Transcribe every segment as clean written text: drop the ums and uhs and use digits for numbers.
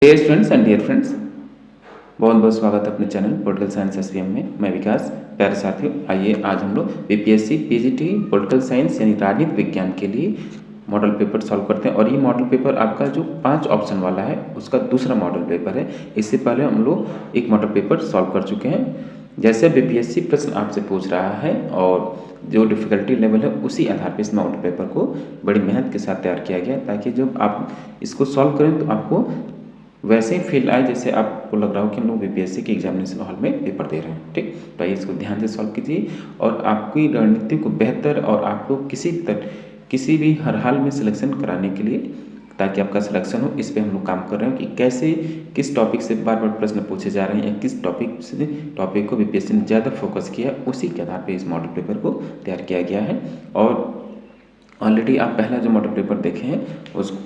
Dear students and dear friends, बहुत बहुत स्वागत है अपने चैनल पॉलिटिकल साइंस एसवीएम में। मैं विकास। प्यारे साथियों, आइए आज हम लोग बीपीएससी पीजीटी पॉलिटिकल साइंस यानी राजनीति विज्ञान के लिए मॉडल पेपर सॉल्व करते हैं। और ये मॉडल पेपर आपका जो 5 ऑप्शन वाला है उसका दूसरा मॉडल पेपर है। इससे पहले हम लोग एक मॉडल पेपर सॉल्व कर चुके हैं। जैसे बीपीएससी प्रश्न आपसे पूछ रहा है और जो डिफ़िकल्टी लेवल है उसी आधार पर इस मॉडल पेपर को बड़ी मेहनत के साथ तैयार किया गया, ताकि जब आप इसको सॉल्व करें तो आपको वैसे ही फील आए जैसे आपको लग रहा हो कि हम लोग बीपीएससी के एग्जामिनेशन हॉल में पेपर दे रहे हैं। ठीक, तो आइए इसको ध्यान से सॉल्व कीजिए और आपकी रणनीति को बेहतर और आपको किसी भी हर हाल में सिलेक्शन कराने के लिए, ताकि आपका सिलेक्शन हो, इस पे हम लोग काम कर रहे हैं कि कैसे किस टॉपिक से बार बार प्रश्न पूछे जा रहे हैं या किस टॉपिक को बीपीएससी ने ज़्यादा फोकस किया, उसी के आधार पर इस मॉडल पेपर को तैयार किया गया है। और ऑलरेडी आप पहला जो मॉडल पेपर देखे हैं उसको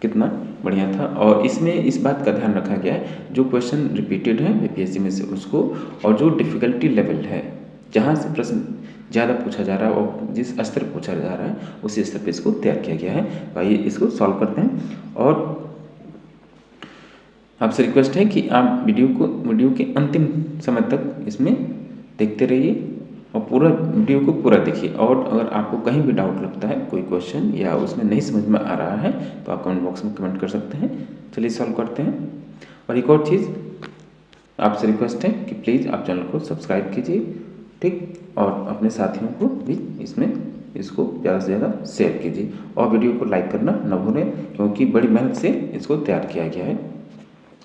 कितना बढ़िया था। और इसमें इस बात का ध्यान रखा गया है जो क्वेश्चन रिपीटेड है बीपीएससी में से उसको, और जो डिफ़िकल्टी लेवल है जहाँ से प्रश्न ज़्यादा पूछा जा रहा है और जिस स्तर पर पूछा जा रहा है उसी स्तर पे इसको तैयार किया गया है। तो आइए इसको सॉल्व करते हैं। और आपसे रिक्वेस्ट है कि आप वीडियो के अंतिम समय तक इसमें देखते रहिए और पूरा वीडियो को पूरा देखिए। और अगर आपको कहीं भी डाउट लगता है, कोई क्वेश्चन या उसमें नहीं समझ में आ रहा है, तो आप कमेंट बॉक्स में कमेंट कर सकते हैं। चलिए सॉल्व करते हैं। और एक और चीज़ आपसे रिक्वेस्ट है कि प्लीज़ आप चैनल को सब्सक्राइब कीजिए, ठीक, और अपने साथियों को भी इसको ज़्यादा से ज़्यादा शेयर कीजिए और वीडियो को लाइक करना न भूलें, क्योंकि बड़ी मेहनत से इसको तैयार किया गया है।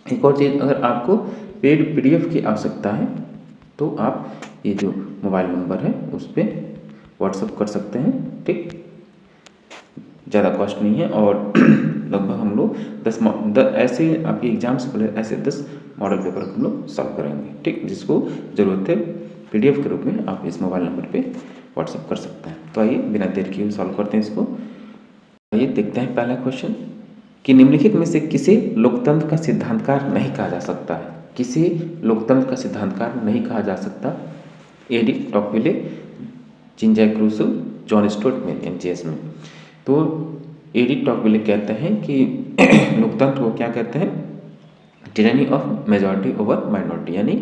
एक और चीज़, अगर आपको पेड पीडीएफ की आवश्यकता है तो आप ये जो मोबाइल नंबर है उस पर व्हाट्सअप कर सकते हैं। ठीक, ज़्यादा कॉस्ट नहीं है। और लगभग हम लोग 10 ऐसे आपके एग्जाम से पहले ऐसे 10 मॉडल पेपर हम लोग सॉल्व करेंगे। ठीक, जिसको ज़रूरत है पीडीएफ के रूप में आप इस मोबाइल नंबर पे व्हाट्सअप कर सकते हैं। तो आइए बिना देर किए सॉल्व करते हैं इसको। आइए देखते हैं पहला क्वेश्चन कि निम्नलिखित में से किसे लोकतंत्र का सिद्धांतकार नहीं कहा जा सकता है। किसे लोकतंत्र का सिद्धांतकार नहीं कहा जा सकता? De Tocqueville, Jean Jacques Rousseau, John Stuart Mill एनजीएस में। तो एडी टॉकविले कहते हैं कि लोकतंत्र को क्या कहते हैं? टिरानी ऑफ मेजॉरिटी ओवर माइनॉरिटी, यानी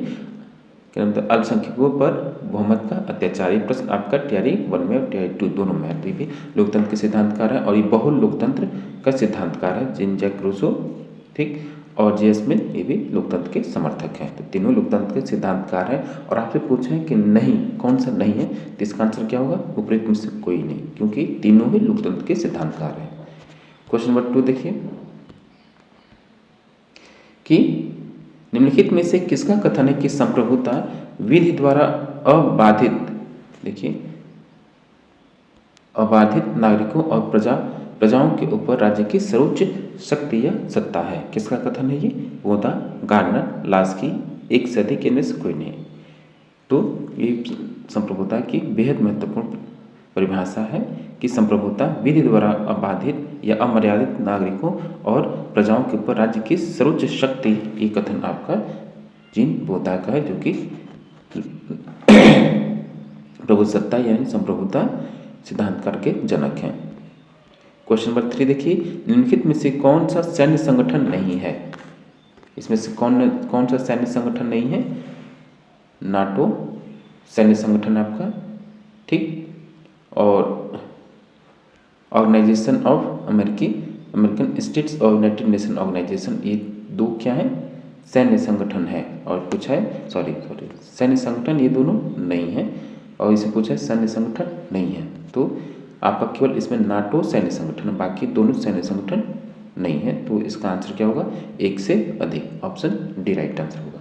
क्या मतलब अल्पसंख्यकों पर बहुमत का अत्याचार। ये प्रश्न आपका टीआरई 1 में और टीआरई 2 दोनों में है। तो ये भी लोकतंत्र के सिद्धांतकार है और ये बहुल लोकतंत्र का सिद्धांतकार है, जीन जैक रूसो, ठीक, और जीएस मिल, ये भी लोकतंत्र के समर्थक हैं। तो तीनों लोकतंत्र के सिद्धांतकार हैं। और आपसे पूछें कि नहीं, कौन सा नहीं है, तो इसका आंसर क्या होगा? उपरोक्त में से कोई नहीं, क्योंकि तीनों ही लोकतंत्र के सिद्धांतकार हैं। क्वेश्चन नंबर 2 देखिए कि निम्नलिखित में से किसका कथन है कि संप्रभुता विधि द्वारा अबाधित, देखिए, अबाधित नागरिकों और प्रजाओं के ऊपर राज्य की सर्वोच्च शक्ति या सत्ता है? किसका कथन है ये? वोदा, गार्डनर, लास्की, एक से अधिक इनमें से कोई नहीं। तो ये संप्रभुता की बेहद महत्वपूर्ण परिभाषा है कि संप्रभुता विधि द्वारा अबाधित या अमर्यादित नागरिकों और प्रजाओं के ऊपर राज्य की सर्वोच्च शक्ति, ये कथन आपका जीन बोधा का है, जो कि प्रभुसत्ता यानी संप्रभुता सिद्धांतकार के जनक हैं। क्वेश्चन नंबर 3 देखिए, निम्नलिखित में से कौन सा सैन्य संगठन नहीं है? इसमें से कौन सा सैन्य संगठन नहीं है? नाटो सैन्य संगठन आपका, ठीक, और ऑर्गेनाइजेशन ऑफ अमेरिकन स्टेट्स और यूनाइटेड नेशन ऑर्गेनाइजेशन, ये 2 क्या है? सैन्य संगठन है। और पूछा है सॉरी सैन्य संगठन, ये दोनों नहीं है। और इसे पूछा है सैन्य संगठन नहीं है, तो आपका केवल इसमें नाटो सैन्य संगठन, बाकी दोनों सैन्य संगठन नहीं है। तो इसका आंसर क्या होगा? एक से अधिक, ऑप्शन डी राइट आंसर होगा।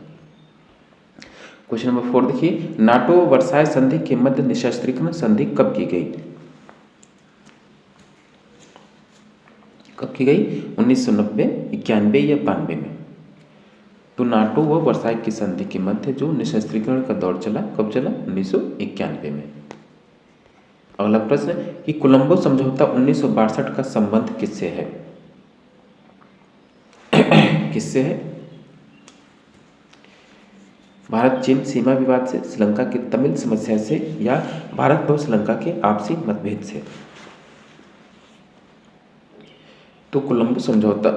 क्वेश्चन नंबर 4 देखिए, नाटो वर्साय संधि के मध्य निशस्त्रीकरण संधि कब की गई? कब की गई? 1990, 91 या 92 में। तो नाटो व वर्साय की संधि के मध्य जो निशस्त्रीकरण का दौर चला, कब चला? 1991 में। अगला प्रश्न कि कोलंबो समझौता 1962 का संबंध किससे है? किससे है? भारत चीन सीमा विवाद से, श्रीलंका की तमिल समस्या से, या भारत व श्रीलंका के आपसी मतभेद से? तो कोलंबो समझौता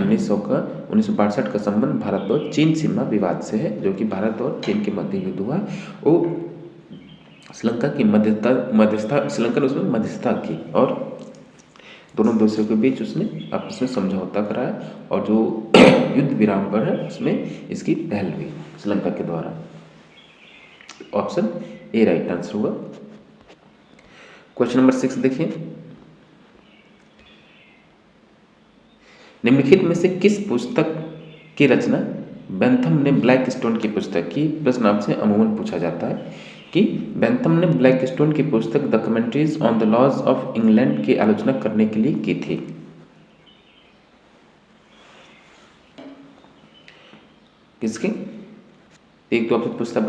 1962 का संबंध भारत और चीन सीमा विवाद से है, जो कि भारत और चीन के मध्य युद्ध हुआ। वो श्रीलंका की श्रीलंका ने उसमें मध्यस्थता की और दोनों देशों के बीच उसने आपस में समझौता कराया और जो युद्ध विराम पर है उसमें इसकी पहल हुई श्रीलंका के द्वारा। ऑप्शन ए राइट आंसर होगा। क्वेश्चन नंबर 6 देखिए, निम्नलिखित में से किस पुस्तक की रचना बेंथम ने ब्लैक स्टोन की पुस्तक की? प्रश्न आपसे अमूमन पूछा जाता है कि बेंथम ने ब्लैक स्टोन की पुस्तक the commentaries on the laws of England की आलोचना करने के लिए की थी। किसकी? एक तो आपसे पूछता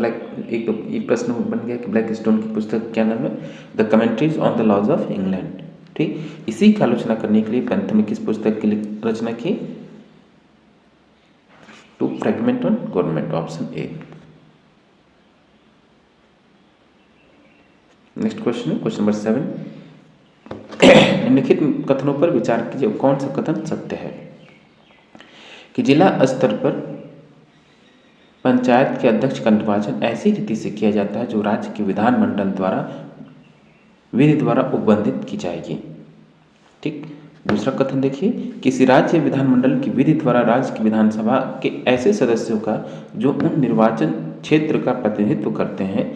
एक तो ये प्रश्न बन गया कि ब्लैक स्टोन की पुस्तक क्या नाम है? The commentaries on the laws of England. ठीक, इसी की आलोचना करने के लिए बेंथम ने किस पुस्तक की रचना की? To fragment on government. Option A. Next question है क्वेश्चन नंबर 7। निम्नलिखित कथनों पर विचार कीजिए, कौन सा कथन सत्य है? कि जिला स्तर पर पंचायत के अध्यक्ष का निर्वाचन ऐसी रीति से किया जाता है जो राज्य के विधानमंडल द्वारा विधि द्वारा उपबंधित की जाएगी। ठीक, दूसरा कथन देखिए, किसी राज्य विधानमंडल की विधि द्वारा राज्य की विधानसभा के ऐसे सदस्यों का जो उन निर्वाचन क्षेत्र का प्रतिनिधित्व करते हैं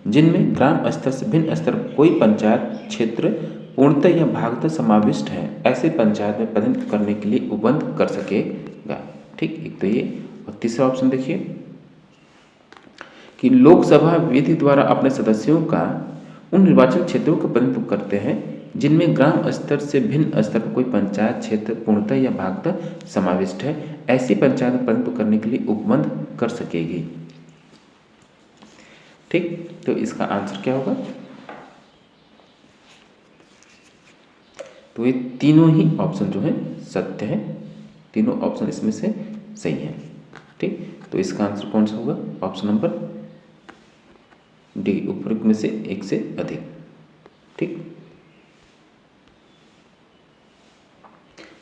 जिनमें ग्राम स्तर से भिन्न स्तर कोई पंचायत क्षेत्र पूर्णतः या भागतः समाविष्ट है, ऐसे पंचायत में प्रतिनिधित्व करने के लिए उपबंध कर सकेगा। ठीक, एक तो ये। और तीसरा ऑप्शन देखिए कि लोकसभा विधि द्वारा अपने सदस्यों का उन निर्वाचन क्षेत्रों का प्रतिनिधित्व करते हैं जिनमें ग्राम स्तर से भिन्न स्तर पर कोई पंचायत क्षेत्र पूर्णतः या भागतः समाविष्ट है, ऐसी पंचायत में प्रतिनिधित्व करने के लिए उपबंध कर सकेगी। ठीक, तो इसका आंसर क्या होगा? तो ये तीनों ही ऑप्शन जो है सत्य है, तीनों ऑप्शन इसमें से सही है। ठीक, तो इसका आंसर कौन सा होगा? ऑप्शन नंबर डी, उपरोक्त में से एक से अधिक। ठीक,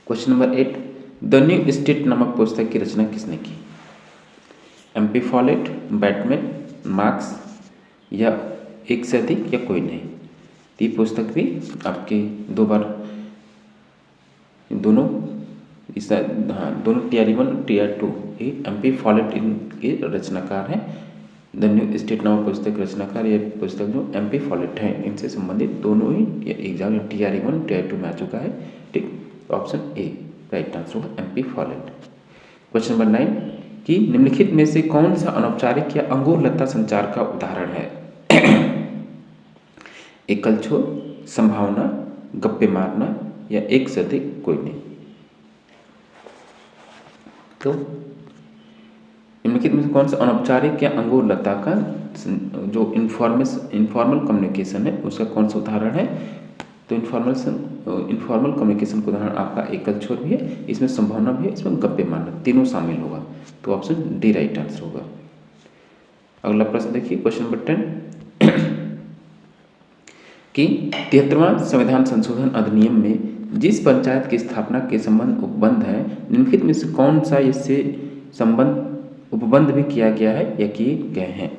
question number 8, the new state नामक पुस्तक की रचना किसने की? MP फॉलेट, बैटमैन, मार्क्स या एक से अधिक या कोई नहीं। तो ये पुस्तक भी आपके दो बार दोनों दोनों TR1 TR2 ये MP फॉलेट इनके रचनाकार हैं। द न्यू स्टेट नामक पुस्तक रचनाकार ये पुस्तक जो MP फॉलेट है इनसे संबंधित दोनों ही एग्जाम TR1 TR2 में आ चुका है। ठीक, ऑप्शन ए राइट आंसर होगा MP फॉलेट। क्वेश्चन नंबर 9 कि निम्नलिखित में से कौन सा अनौपचारिक या अंगुरलता संचार का उदाहरण है? एकल छोर, संभावना, गप्पे मारना या एक से अधिक कोई नहीं। तो निम्नलिखित में से कौन सा अनौपचारिक या अंगुरलता का जो इनफॉर्मल कम्युनिकेशन है उसका कौन सा उदाहरण है? तो इनफॉर्मल कम्युनिकेशन का उदाहरण आपका एकल छोर भी है, इसमें संभावना भी है, इसमें गप्पे मारना, तीनों शामिल होगा। तो ऑप्शन डी राइट आंसर होगा। अगला प्रश्न देखिए क्वेश्चन नंबर 10 कि 73वां संविधान संशोधन अधिनियम में जिस पंचायत की स्थापना के संबंध उपबंध है, निम्नलिखित में से कौन सा इससे संबंध उपबंध भी किया गया है या किए गए हैं?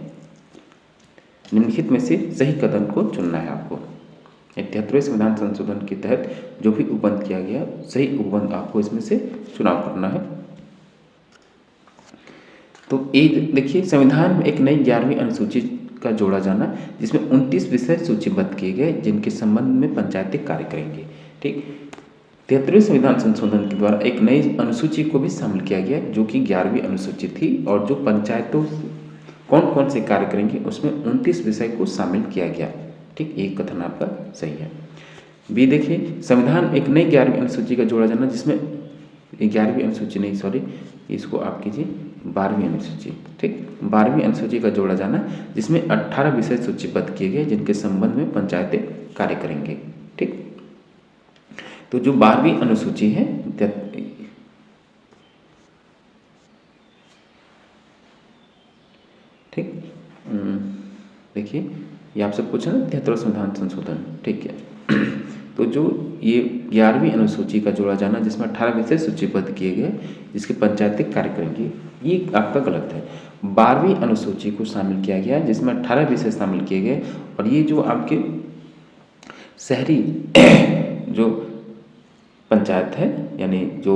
निम्नलिखित में से सही कदम को चुनना है आपको। 73वें संविधान संशोधन के तहत जो भी उपबंध किया गया सही उपबंध आपको इसमें से चुनाव करना है। तो एक देखिए, संविधान में एक नई 11वीं अनुसूची का जोड़ा जाना जिसमें 29 विषय सूचीबद्ध किए गए जिनके संबंध में पंचायतें कार्य करेंगे। ठीक, 73वें संविधान संशोधन के द्वारा एक नई अनुसूची को भी शामिल किया गया जो कि 11वीं अनुसूची थी और जो पंचायतों कौन कौन से कार्य करेंगे उसमें 29 विषय को शामिल किया गया। ठीक, एक कथन आपका सही है। बी देखिए, संविधान एक नई 11वीं अनुसूची का जोड़ा जाना जिसमें 11वीं अनुसूची नहीं सॉरी इसको आप कीजिए 12वीं अनुसूची। ठीक, 12वीं अनुसूची का जोड़ा जाना जिसमें 18 विषय सूचीबद्ध किए गए जिनके संबंध में पंचायतें कार्य करेंगे। ठीक, तो जो 12वीं अनुसूची है ठीक, देखिए ये आपसे पूछा ना 73वां संविधान संशोधन। ठीक है, तो जो ये 11वीं अनुसूची का जोड़ा जाना, जिसमें 18 विषय सूचीबद्ध किए गए, जिसके पंचायती कार्यक्रम की, ये आपका गलत है। 12वीं अनुसूची को शामिल किया गया जिसमें 18 विषय शामिल किए गए, और ये जो आपके शहरी जो पंचायत है, यानी जो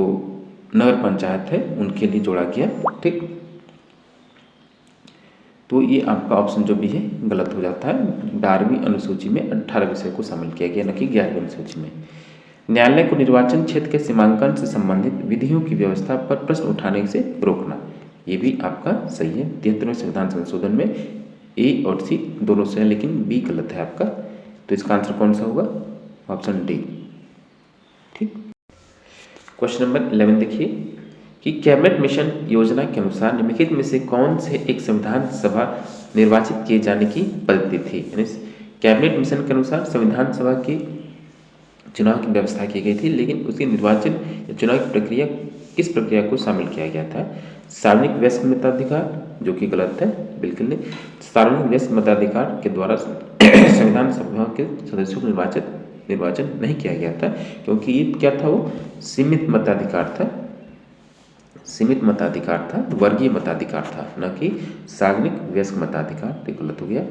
नगर पंचायत है, उनके लिए जोड़ा गया। ठीक, तो ये आपका ऑप्शन जो भी है गलत हो जाता है। 12वीं अनुसूची में 18 विषय को शामिल किया गया, न कि 11वीं अनुसूची में। न्यायालय को निर्वाचन क्षेत्र के सीमांकन से संबंधित विधियों की व्यवस्था पर प्रश्न उठाने से रोकना, ये भी आपका सही है। 73वें संविधान संशोधन में ए और सी दोनों से है, लेकिन बी गलत है आपका। तो इसका आंसर कौन सा होगा? Option D. ठीक, क्वेश्चन नंबर 11 देखिए कि कैबिनेट मिशन योजना के अनुसार निम्नलिखित में से कौन से एक संविधान सभा निर्वाचित किए जाने की पद्धति थी। यानी कैबिनेट मिशन के अनुसार संविधान सभा के चुनाव की व्यवस्था की गई थी, लेकिन उसके निर्वाचन या चुनाव की प्रक्रिया, किस प्रक्रिया को शामिल किया गया था? सार्वजनिक व्यस्क मताधिकार, जो कि गलत है, बिल्कुल नहीं। सार्वजनिक व्यस्क मताधिकार के द्वारा संविधान सभा के सदस्यों को निर्वाचन नहीं किया गया था, क्योंकि ये क्या था? वो सीमित मताधिकार था, वर्गीय मताधिकार था, न कि सार्वजनिक वयस्क मताधिकार। तो गलत हो गया।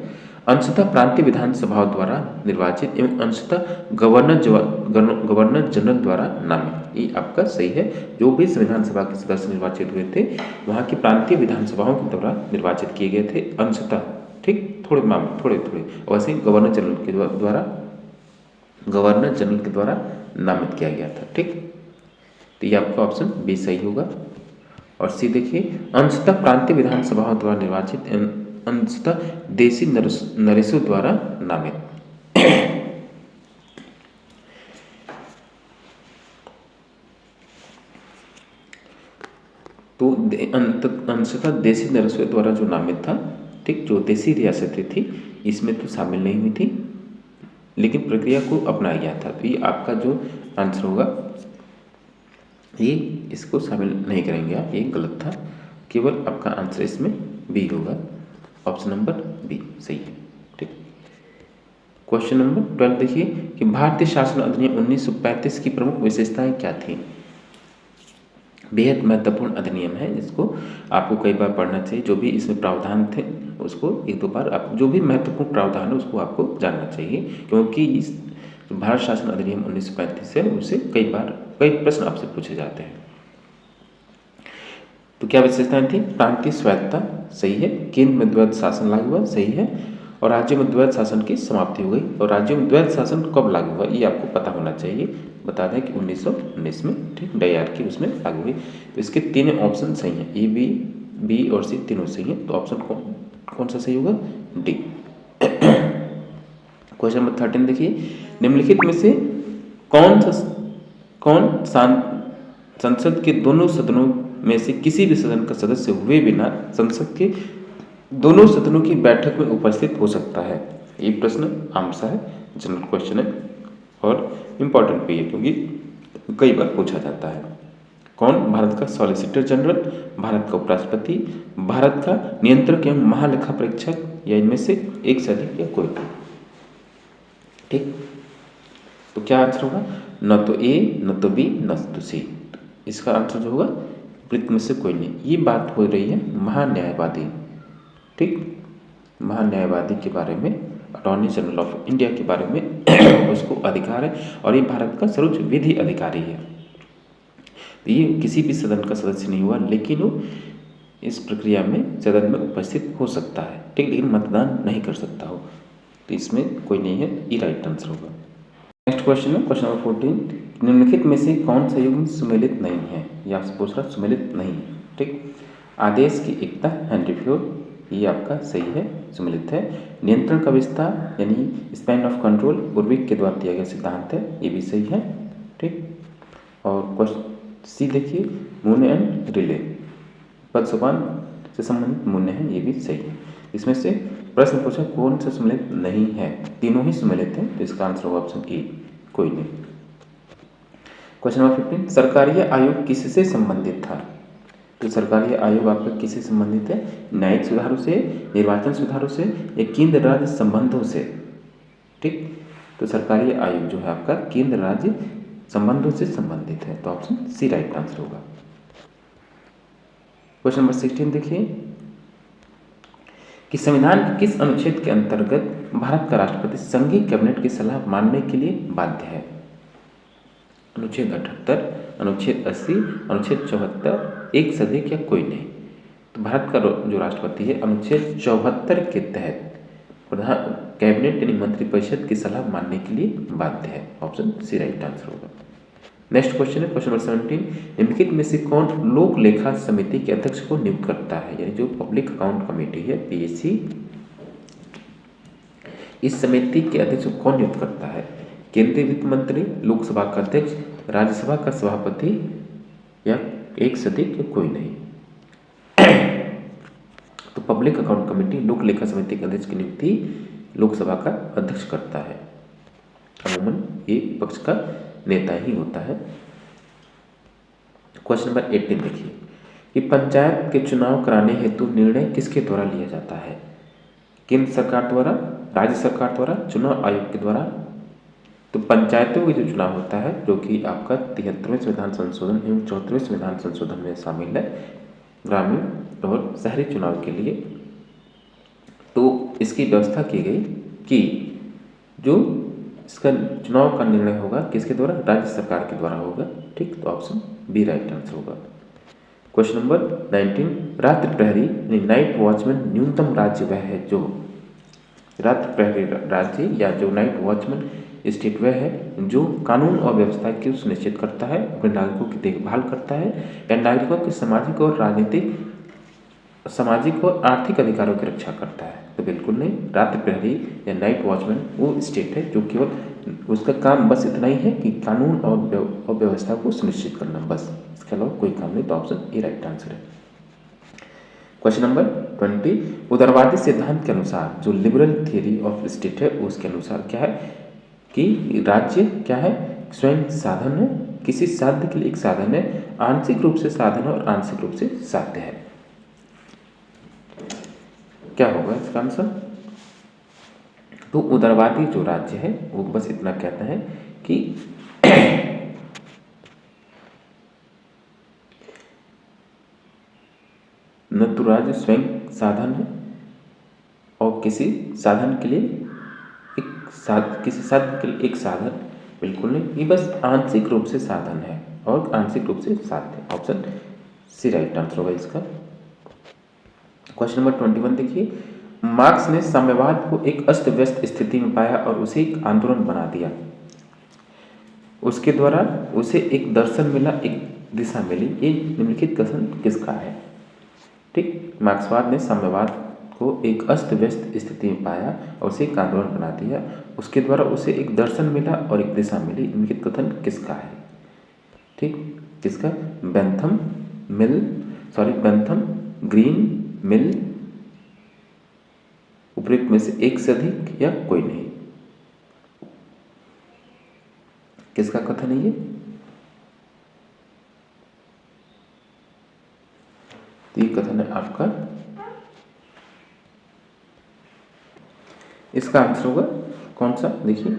अंशतः प्रांतीय विधानसभाओं द्वारा निर्वाचित एवं अंशतः गवर्नर जनरल द्वारा नामित, ये आपका सही है। जो भी संविधान सभा के सदस्य निर्वाचित हुए थे, वहाँ की प्रांतीय विधानसभाओं के द्वारा निर्वाचित किए गए थे अंशतः। ठीक, थोड़े वैसे गवर्नर जनरल के द्वारा नामित किया गया था। ठीक, तो ये आपका ऑप्शन बी सही होगा। और सी देखिए, अंशतः प्रांतीय विधानसभाओं द्वारा निर्वाचित एवं अंशतः देशी नरेशों द्वारा नामित। तो अंशतः देशी नरेशों द्वारा जो नामित था, ठीक, जो देशी रियासतें थी, इसमें तो शामिल नहीं हुई थी, लेकिन प्रक्रिया को अपनाया गया था। तो ये आपका जो आंसर होगा, ये इसको शामिल नहीं करेंगे आप, ये गलत था। केवल आपका आंसर इसमें बी होगा, ऑप्शन नंबर बी सही है। ठीक, क्वेश्चन नंबर 12 देखिए कि भारतीय शासन अधिनियम 1935 की प्रमुख विशेषताएं क्या थी। बेहद महत्वपूर्ण अधिनियम है, जिसको आपको कई बार पढ़ना चाहिए। जो भी इसमें प्रावधान थे उसको एक दो बार आप, जो भी महत्वपूर्ण प्रावधान है उसको आपको जानना चाहिए, क्योंकि इस भारत शासन अधिनियम 1935 है, उससे कई प्रश्न आपसे पूछे जाते हैं। तो क्या विशेषताएं थी? प्रांतीय स्वायत्तता सही है, केंद्र में द्वैध शासन लागू हुआ सही है, और राज्यों में द्वैध शासन की समाप्ति हो गई। और राज्यों में द्वैध शासन कब लागू हुआ, ये आपको पता होना चाहिए। बता दें कि 1919 में, ठीक, डायरकी उसमें लागू हुई। तो इसके तीन ऑप्शन सही हैं, ए, बी और सी तीनों सही हैं। तो ऑप्शन कौन सा सही होगा? डी। क्वेश्चन नंबर 13 देखिए, निम्नलिखित में से कौन संसद के दोनों सदनों में से किसी भी सदन का सदस्य हुए बिना संसद के दोनों सदनों की बैठक में उपस्थित हो सकता है? ये प्रश्न आम सा है, जनरल क्वेश्चन है और इम्पोर्टेंट भी है, क्योंकि कई बार पूछा जाता है। कौन? भारत का सॉलिसिटर जनरल, भारत का उपराष्ट्रपति, भारत का नियंत्रक एवं महालेखा परीक्षक, या इनमें से एक से अधिक, या कोई। ठीक, तो क्या आंसर होगा? न तो ए, न तो बी, न तो सी। इसका आंसर जो होगा विपरीत में से कोई नहीं। ये बात हो रही है महान्यायवादी, ठीक, महान्यायवादी के बारे में, अटॉर्नी जनरल ऑफ इंडिया के बारे में उसको अधिकार है, और ये भारत का सर्वोच्च विधि अधिकारी है। तो ये किसी भी सदन का सदस्य नहीं हुआ, लेकिन वो इस प्रक्रिया में सदन में उपस्थित हो सकता है, ठीक, लेकिन मतदान नहीं कर सकता हो। तो इसमें कोई नहीं है, ये राइट आंसर होगा। नेक्स्ट क्वेश्चन है क्वेश्चन नंबर 14, निम्नलिखित में से कौन सा युग्म सुमेलित नहीं है? ये आपसे पूछ रहा, सुमेलित नहीं है। ठीक, आदेश की एकता, हेनरी फ्योल, ये आपका सही है, सुमेलित है। नियंत्रण का विस्तार यानी स्पैन ऑफ कंट्रोल उर्विक के द्वारा दिया गया सिद्धांत है, ये भी सही है। ठीक, और क्वेश्चन सी देखिए, मून्य एंड रिले, पद सोपान से संबंधित मून्य है, ये भी सही है। इसमें से प्रश्न पूछा कौन सा सम्मिलित नहीं है? तीनों ही सम्मिलित हैं, तो इसका आंसर होगा ऑप्शन ए, कोई नहीं। क्वेश्चन नंबर 15, सरकारीय आयोग किससे संबंधित था? तो सरकारी आयोग आपका किससे संबंधित है? न्यायिक सुधारों से, निर्वाचन सुधारों से, या केंद्र राज्य संबंधों से? ठीक, तो सरकारी आयोग जो है आपका केंद्र राज्य संबंधों से संबंधित है, तो ऑप्शन सी राइट आंसर होगा। क्वेश्चन नंबर 16 देखिए कि संविधान के किस अनुच्छेद के अंतर्गत भारत का राष्ट्रपति संघीय कैबिनेट की सलाह मानने के लिए बाध्य है? अनुच्छेद 78, अनुच्छेद 80, अनुच्छेद 74, एक से अधिक या कोई नहीं। तो भारत का जो राष्ट्रपति है अनुच्छेद 74 के तहत प्रधान कैबिनेट यानी मंत्रिपरिषद की सलाह मानने के लिए बाध्य है, ऑप्शन सी राइट आंसर होगा। नेक्स्ट क्वेश्चन है क्वेश्चन नंबर 17, निम्नलिखित में से कौन लोक लेखा समिति के अध्यक्ष को नियुक्त करता है? यानी जो पब्लिक अकाउंट कमेटी है पीएसी, इस समिति के अध्यक्ष को कौन नियुक्त करता है? केंद्रीय वित्त मंत्री, लोकसभा का अध्यक्ष, राज्यसभा का सभापति या एक से अधिक या कोई नहीं। तो पब्लिक अकाउंट कमेटी लोक लेखा समिति के अध्यक्ष की नियुक्ति लोकसभा का अध्यक्ष करता है। अमूमन ये विपक्ष का नेता ही होता है। क्वेश्चन नंबर 18 देखिए कि पंचायत के चुनाव कराने हेतु निर्णय किसके द्वारा लिया जाता है? केंद्र सरकार द्वारा, राज्य सरकार द्वारा, चुनाव आयोग के द्वारा। तो पंचायतों के जो चुनाव होता है जो कि आपका 73वें संविधान संशोधन एवं 74वें संविधान संशोधन में शामिल है ग्रामीण और शहरी चुनाव के लिए, तो इसकी व्यवस्था की गई कि जो इसका चुनाव का निर्णय होगा किसके द्वारा? राज्य सरकार के द्वारा होगा। ठीक, तो ऑप्शन बी राइट आंसर होगा। क्वेश्चन नंबर 19, रात्रि प्रहरी यानी नाइट वॉचमैन न्यूनतम राज्य वह है जो रात्रि प्रहरी राज्य या जो नाइट वॉचमैन स्टेट वह है जो कानून और व्यवस्था की सुनिश्चित करता है, अपने नागरिकों की देखभाल करता है या नागरिकों के सामाजिक और राजनीतिक, सामाजिक और आर्थिक अधिकारों की रक्षा करता है। तो बिल्कुल नहीं, रात्रि प्रहरी या नाइट वॉचमैन वो स्टेट है जो केवल उसका काम बस इतना ही है कि कानून और व्यवस्था को सुनिश्चित करना, बस, इसके अलावा कोई काम नहीं। तो ऑप्शन ए राइट आंसर है। क्वेश्चन नंबर 20, उदारवादी सिद्धांत के अनुसार जो लिबरल थियरी ऑफ स्टेट है उसके अनुसार क्या है कि राज्य क्या है? स्वयं साधन है, किसी साध्य के लिए एक साधन है, आंशिक रूप से साधन और आंशिक रूप से साध्य है। क्या होगा इसका आंसर? तो उदारवादी जो राज्य है वो बस इतना कहता है कि न तो राज्य स्वयं साधन है और किसी साधन के लिए किसी साधन के लिए एक साधन, बिल्कुल नहीं, ये बस आंशिक रूप से साधन है और आंशिक रूप से साध्य। ऑप्शन सी राइट आंसर होगा इसका। क्वेश्चन नंबर 21 देखिए, मार्क्स ने साम्यवाद को एक अस्त व्यस्त स्थिति में पाया और उसे एक आंदोलन बना दिया। उसके द्वारा उसे एक दर्शन मिला, एक दिशा मिली। ये निम्नलिखित कथन किसका है? ठीक, मार्क्सवाद ने साम्यवाद को एक अस्त व्यस्त स्थिति में पाया और उसे एक आंदोलन बना दिया। उसके द्वारा उसे एक दर्शन मिला और एक दिशा मिली। निम्नलिखित कथन किसका है? ठीक, किसका? बेंथम, ग्रीन, मिल, उपयुक्त में से एक से अधिक या कोई नहीं। किसका कथन है ये? तो ये कथन है आपका, इसका आंसर होगा कौन सा? देखिए,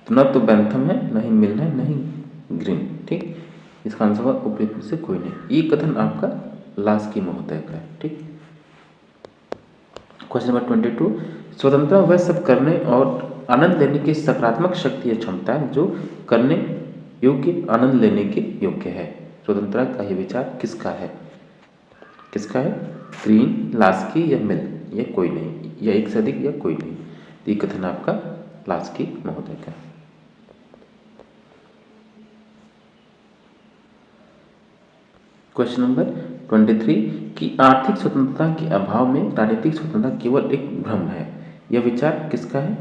तो न तो बेंथम है, न ही मिल है, न ही ग्रीन। ठीक, इसका आंसर होगा उपयुक्त में से कोई नहीं। ये कथन आपका लास्की महोदय का है। ठीक, क्वेश्चन नंबर 22, स्वतंत्रता वह सब करने और आनंद लेने की सकारात्मक शक्ति या क्षमता है जो करने योग्य, आनंद लेने के योग्य है। स्वतंत्रता का यह विचार किसका है? किसका है? ग्रीन, लास्की या मिल, या कोई नहीं, या एक से अधिक या कोई नहीं। ये कथन आपका लास्की महोदय का। क्वेश्चन नंबर 23 कि आर्थिक स्वतंत्रता के अभाव में राजनीतिक स्वतंत्रता केवल एक भ्रम है। यह विचार किसका है?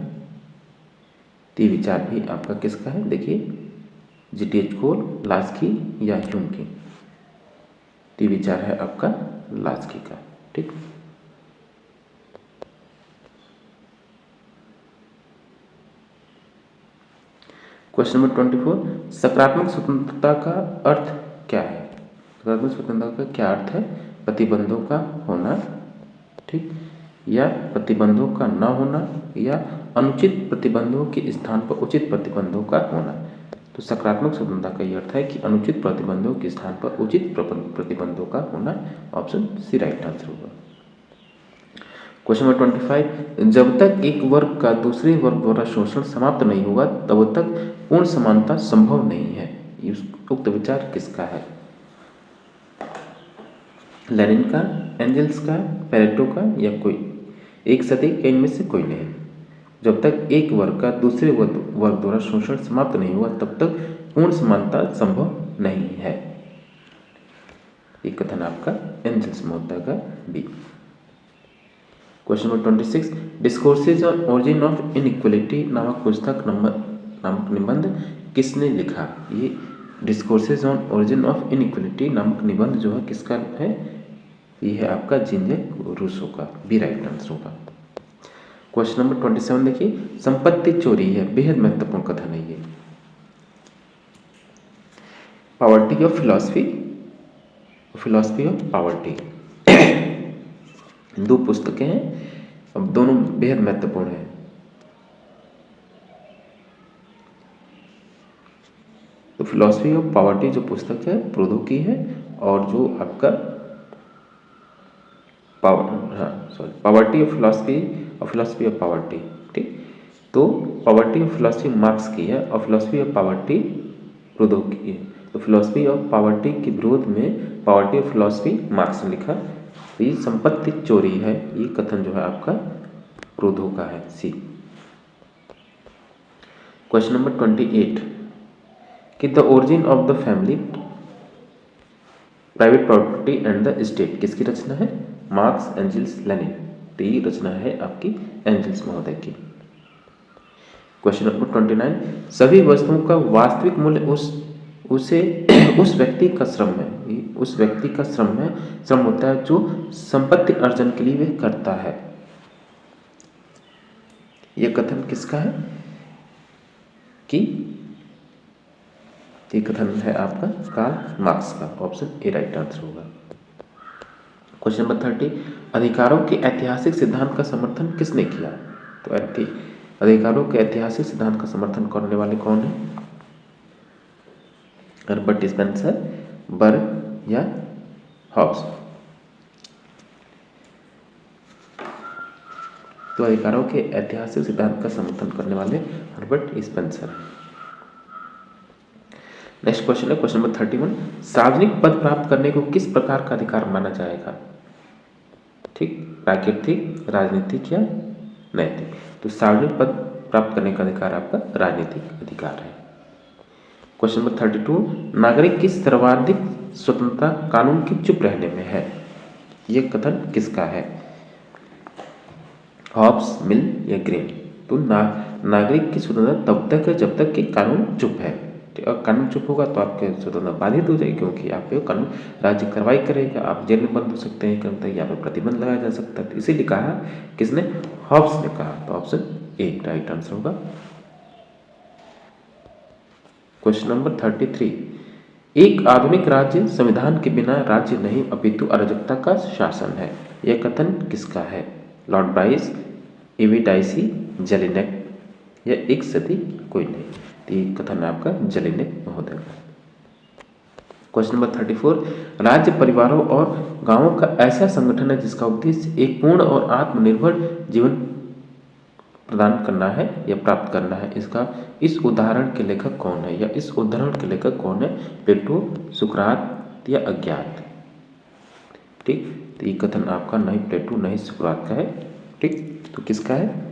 ये विचार भी आपका किसका है? देखिए, जीटीएच कोल, लास्की या ह्यूम की। ये विचार है आपका लास्की का। ठीक, क्वेश्चन नंबर 24, सकारात्मक स्वतंत्रता का अर्थ क्या है? सकारात्मक स्वतंत्रता का क्या अर्थ है? प्रतिबंधों का होना, ठीक, या प्रतिबंधों का न होना, या अनुचित प्रतिबंधों के स्थान पर उचित प्रतिबंधों का होना। तो सकारात्मक स्वतंत्रता का यह अर्थ है कि अनुचित प्रतिबंधों के स्थान पर उचित प्रतिबंधों का होना। ऑप्शन सी राइट आंसर होगा। क्वेश्चन नंबर 25, जब तक एक वर्ग का दूसरे वर्ग द्वारा शोषण समाप्त नहीं होगा तब तक पूर्ण समानता संभव नहीं है। उक्त विचार किसका है? लेनिन का, एंजल्स का, पेरेटो का या कोई एक सदी या इनमें से कोई नहीं। जब तक एक वर्ग का दूसरे वर्ग द्वारा शोषण समाप्त नहीं हुआ तब तक पूर्ण समानता संभव नहीं है। ये कथन आपका एंजल्स महोदय का B. Question number 26, discourses on origin of inequality नामक पुस्तक नामक निबंध किसने लिखा? ये discourses on origin of inequality नामक निबंध जो है किसका है? ये है आपका जीन जैक रूसो का। बी राइट आंसर होगा। क्वेश्चन नंबर 27 देखिए, संपत्ति चोरी है बेहद महत्वपूर्ण कथन है ये। Poverty of philosophy, philosophy of poverty, दो पुस्तकें हैं, अब दोनों बेहद महत्वपूर्ण हैं। तो फिलॉसफी ऑफ पॉवर्टी जो पुस्तक है प्रोदो की है, और जो आपका पॉवर्टी ऑफ फिलॉसफी और फिलॉसफी ऑफ पॉवर्टी, ठीक। तो पॉवर्टी ऑफ फिलॉसफी मार्क्स की है और फिलॉसफी ऑफ पॉवर्टी प्रोदो की है। तो फिलॉसफी ऑफ पॉवर्टी के विरोध में पॉवर्टी ऑफ फिलॉसफी मार्क्स ने लिखा। तो ये संपत्ति चोरी है, ये कथन जो है आपका प्रोदो का है, सी। क्वेश्चन नंबर 28, कि the origin of the family, private property and the state किसकी रचना है? Marx, Engels, Lenin. तो ये रचना है आपकी एंजल्स महोदय की। क्वेश्चन नंबर 29, सभी वस्तुओं का वास्तविक मूल्य उस व्यक्ति का श्रम है, उस व्यक्ति का श्रम होता है जो संपत्ति अर्जन के लिए वह करता है। यह कथन किसका है? कि ये कथन है आपका कार्ल मार्क्स का। ऑप्शन ए राइट आंसर होगा। क्वेश्चन नंबर 30, अधिकारों के ऐतिहासिक सिद्धांत का समर्थन किसने किया? तो अधिकारों के ऐतिहासिक सिद्धांत का समर्थन करने वाले कौन है? हर्बर्ट स्पेंसर, बर्ग या हॉब्स? तो अधिकारों के ऐतिहासिक सिद्धांत का समर्थन करने वाले हर्बर्ट स्पेंसर। नेक्स्ट क्वेश्चन है क्वेश्चन नंबर 31, सार्वजनिक पद प्राप्त करने को किस प्रकार का अधिकार माना जाएगा? ठीक, प्राकृतिक, राजनीतिक या नैतिक? तो सार्वजनिक पद प्राप्त करने का अधिकार आपका राजनीतिक अधिकार है। क्वेश्चन नंबर 32, नागरिक की सर्वाधिक स्वतंत्रता कानून के चुप रहने में है। यह कथन किसका है? हॉब्स, मिल या ग्रीन? तो नागरिक की स्वतंत्रता तब तक है जब तक कि कानून चुप है। और कानून चुप होगा तो आपके स्वतंत्रता बाधित हो जाएगी, क्योंकि आप पे कानून राज्य कार्रवाई करेगा, आप जेल में बंद हो सकते हैं, करते यहाँ पे प्रतिबंध लगाया जा सकता है। तो इसीलिए कहा किसने? हॉब्स ने कहा। तो ऑप्शन ए राइट आंसर होगा। क्वेश्चन नंबर 33, एक आधुनिक राज्य संविधान के बिना राज्य नहीं अपितु अराजकता का शासन है। यह कथन किसका है? लॉर्ड ब्राइस, एवी डाइसी, जेलिनेक या एक सदी कोई नहीं? तो ये कथन है आपका जेलिनेक महोदय का। क्वेश्चन नंबर 34, राज्य परिवारों और गांवों का ऐसा संगठन है जिसका उद्देश्य एक पूर्ण और आत्मनिर्भर जीवन प्रदान करना है या प्राप्त करना है। इस उदाहरण के लेखक कौन है, या इस उदाहरण के लेखक कौन है? प्लेटो, सुकरात या अज्ञात? ठीक, तो ये कथन आपका नहीं प्लेटो नहीं सुकरात का है। ठीक, तो किसका है?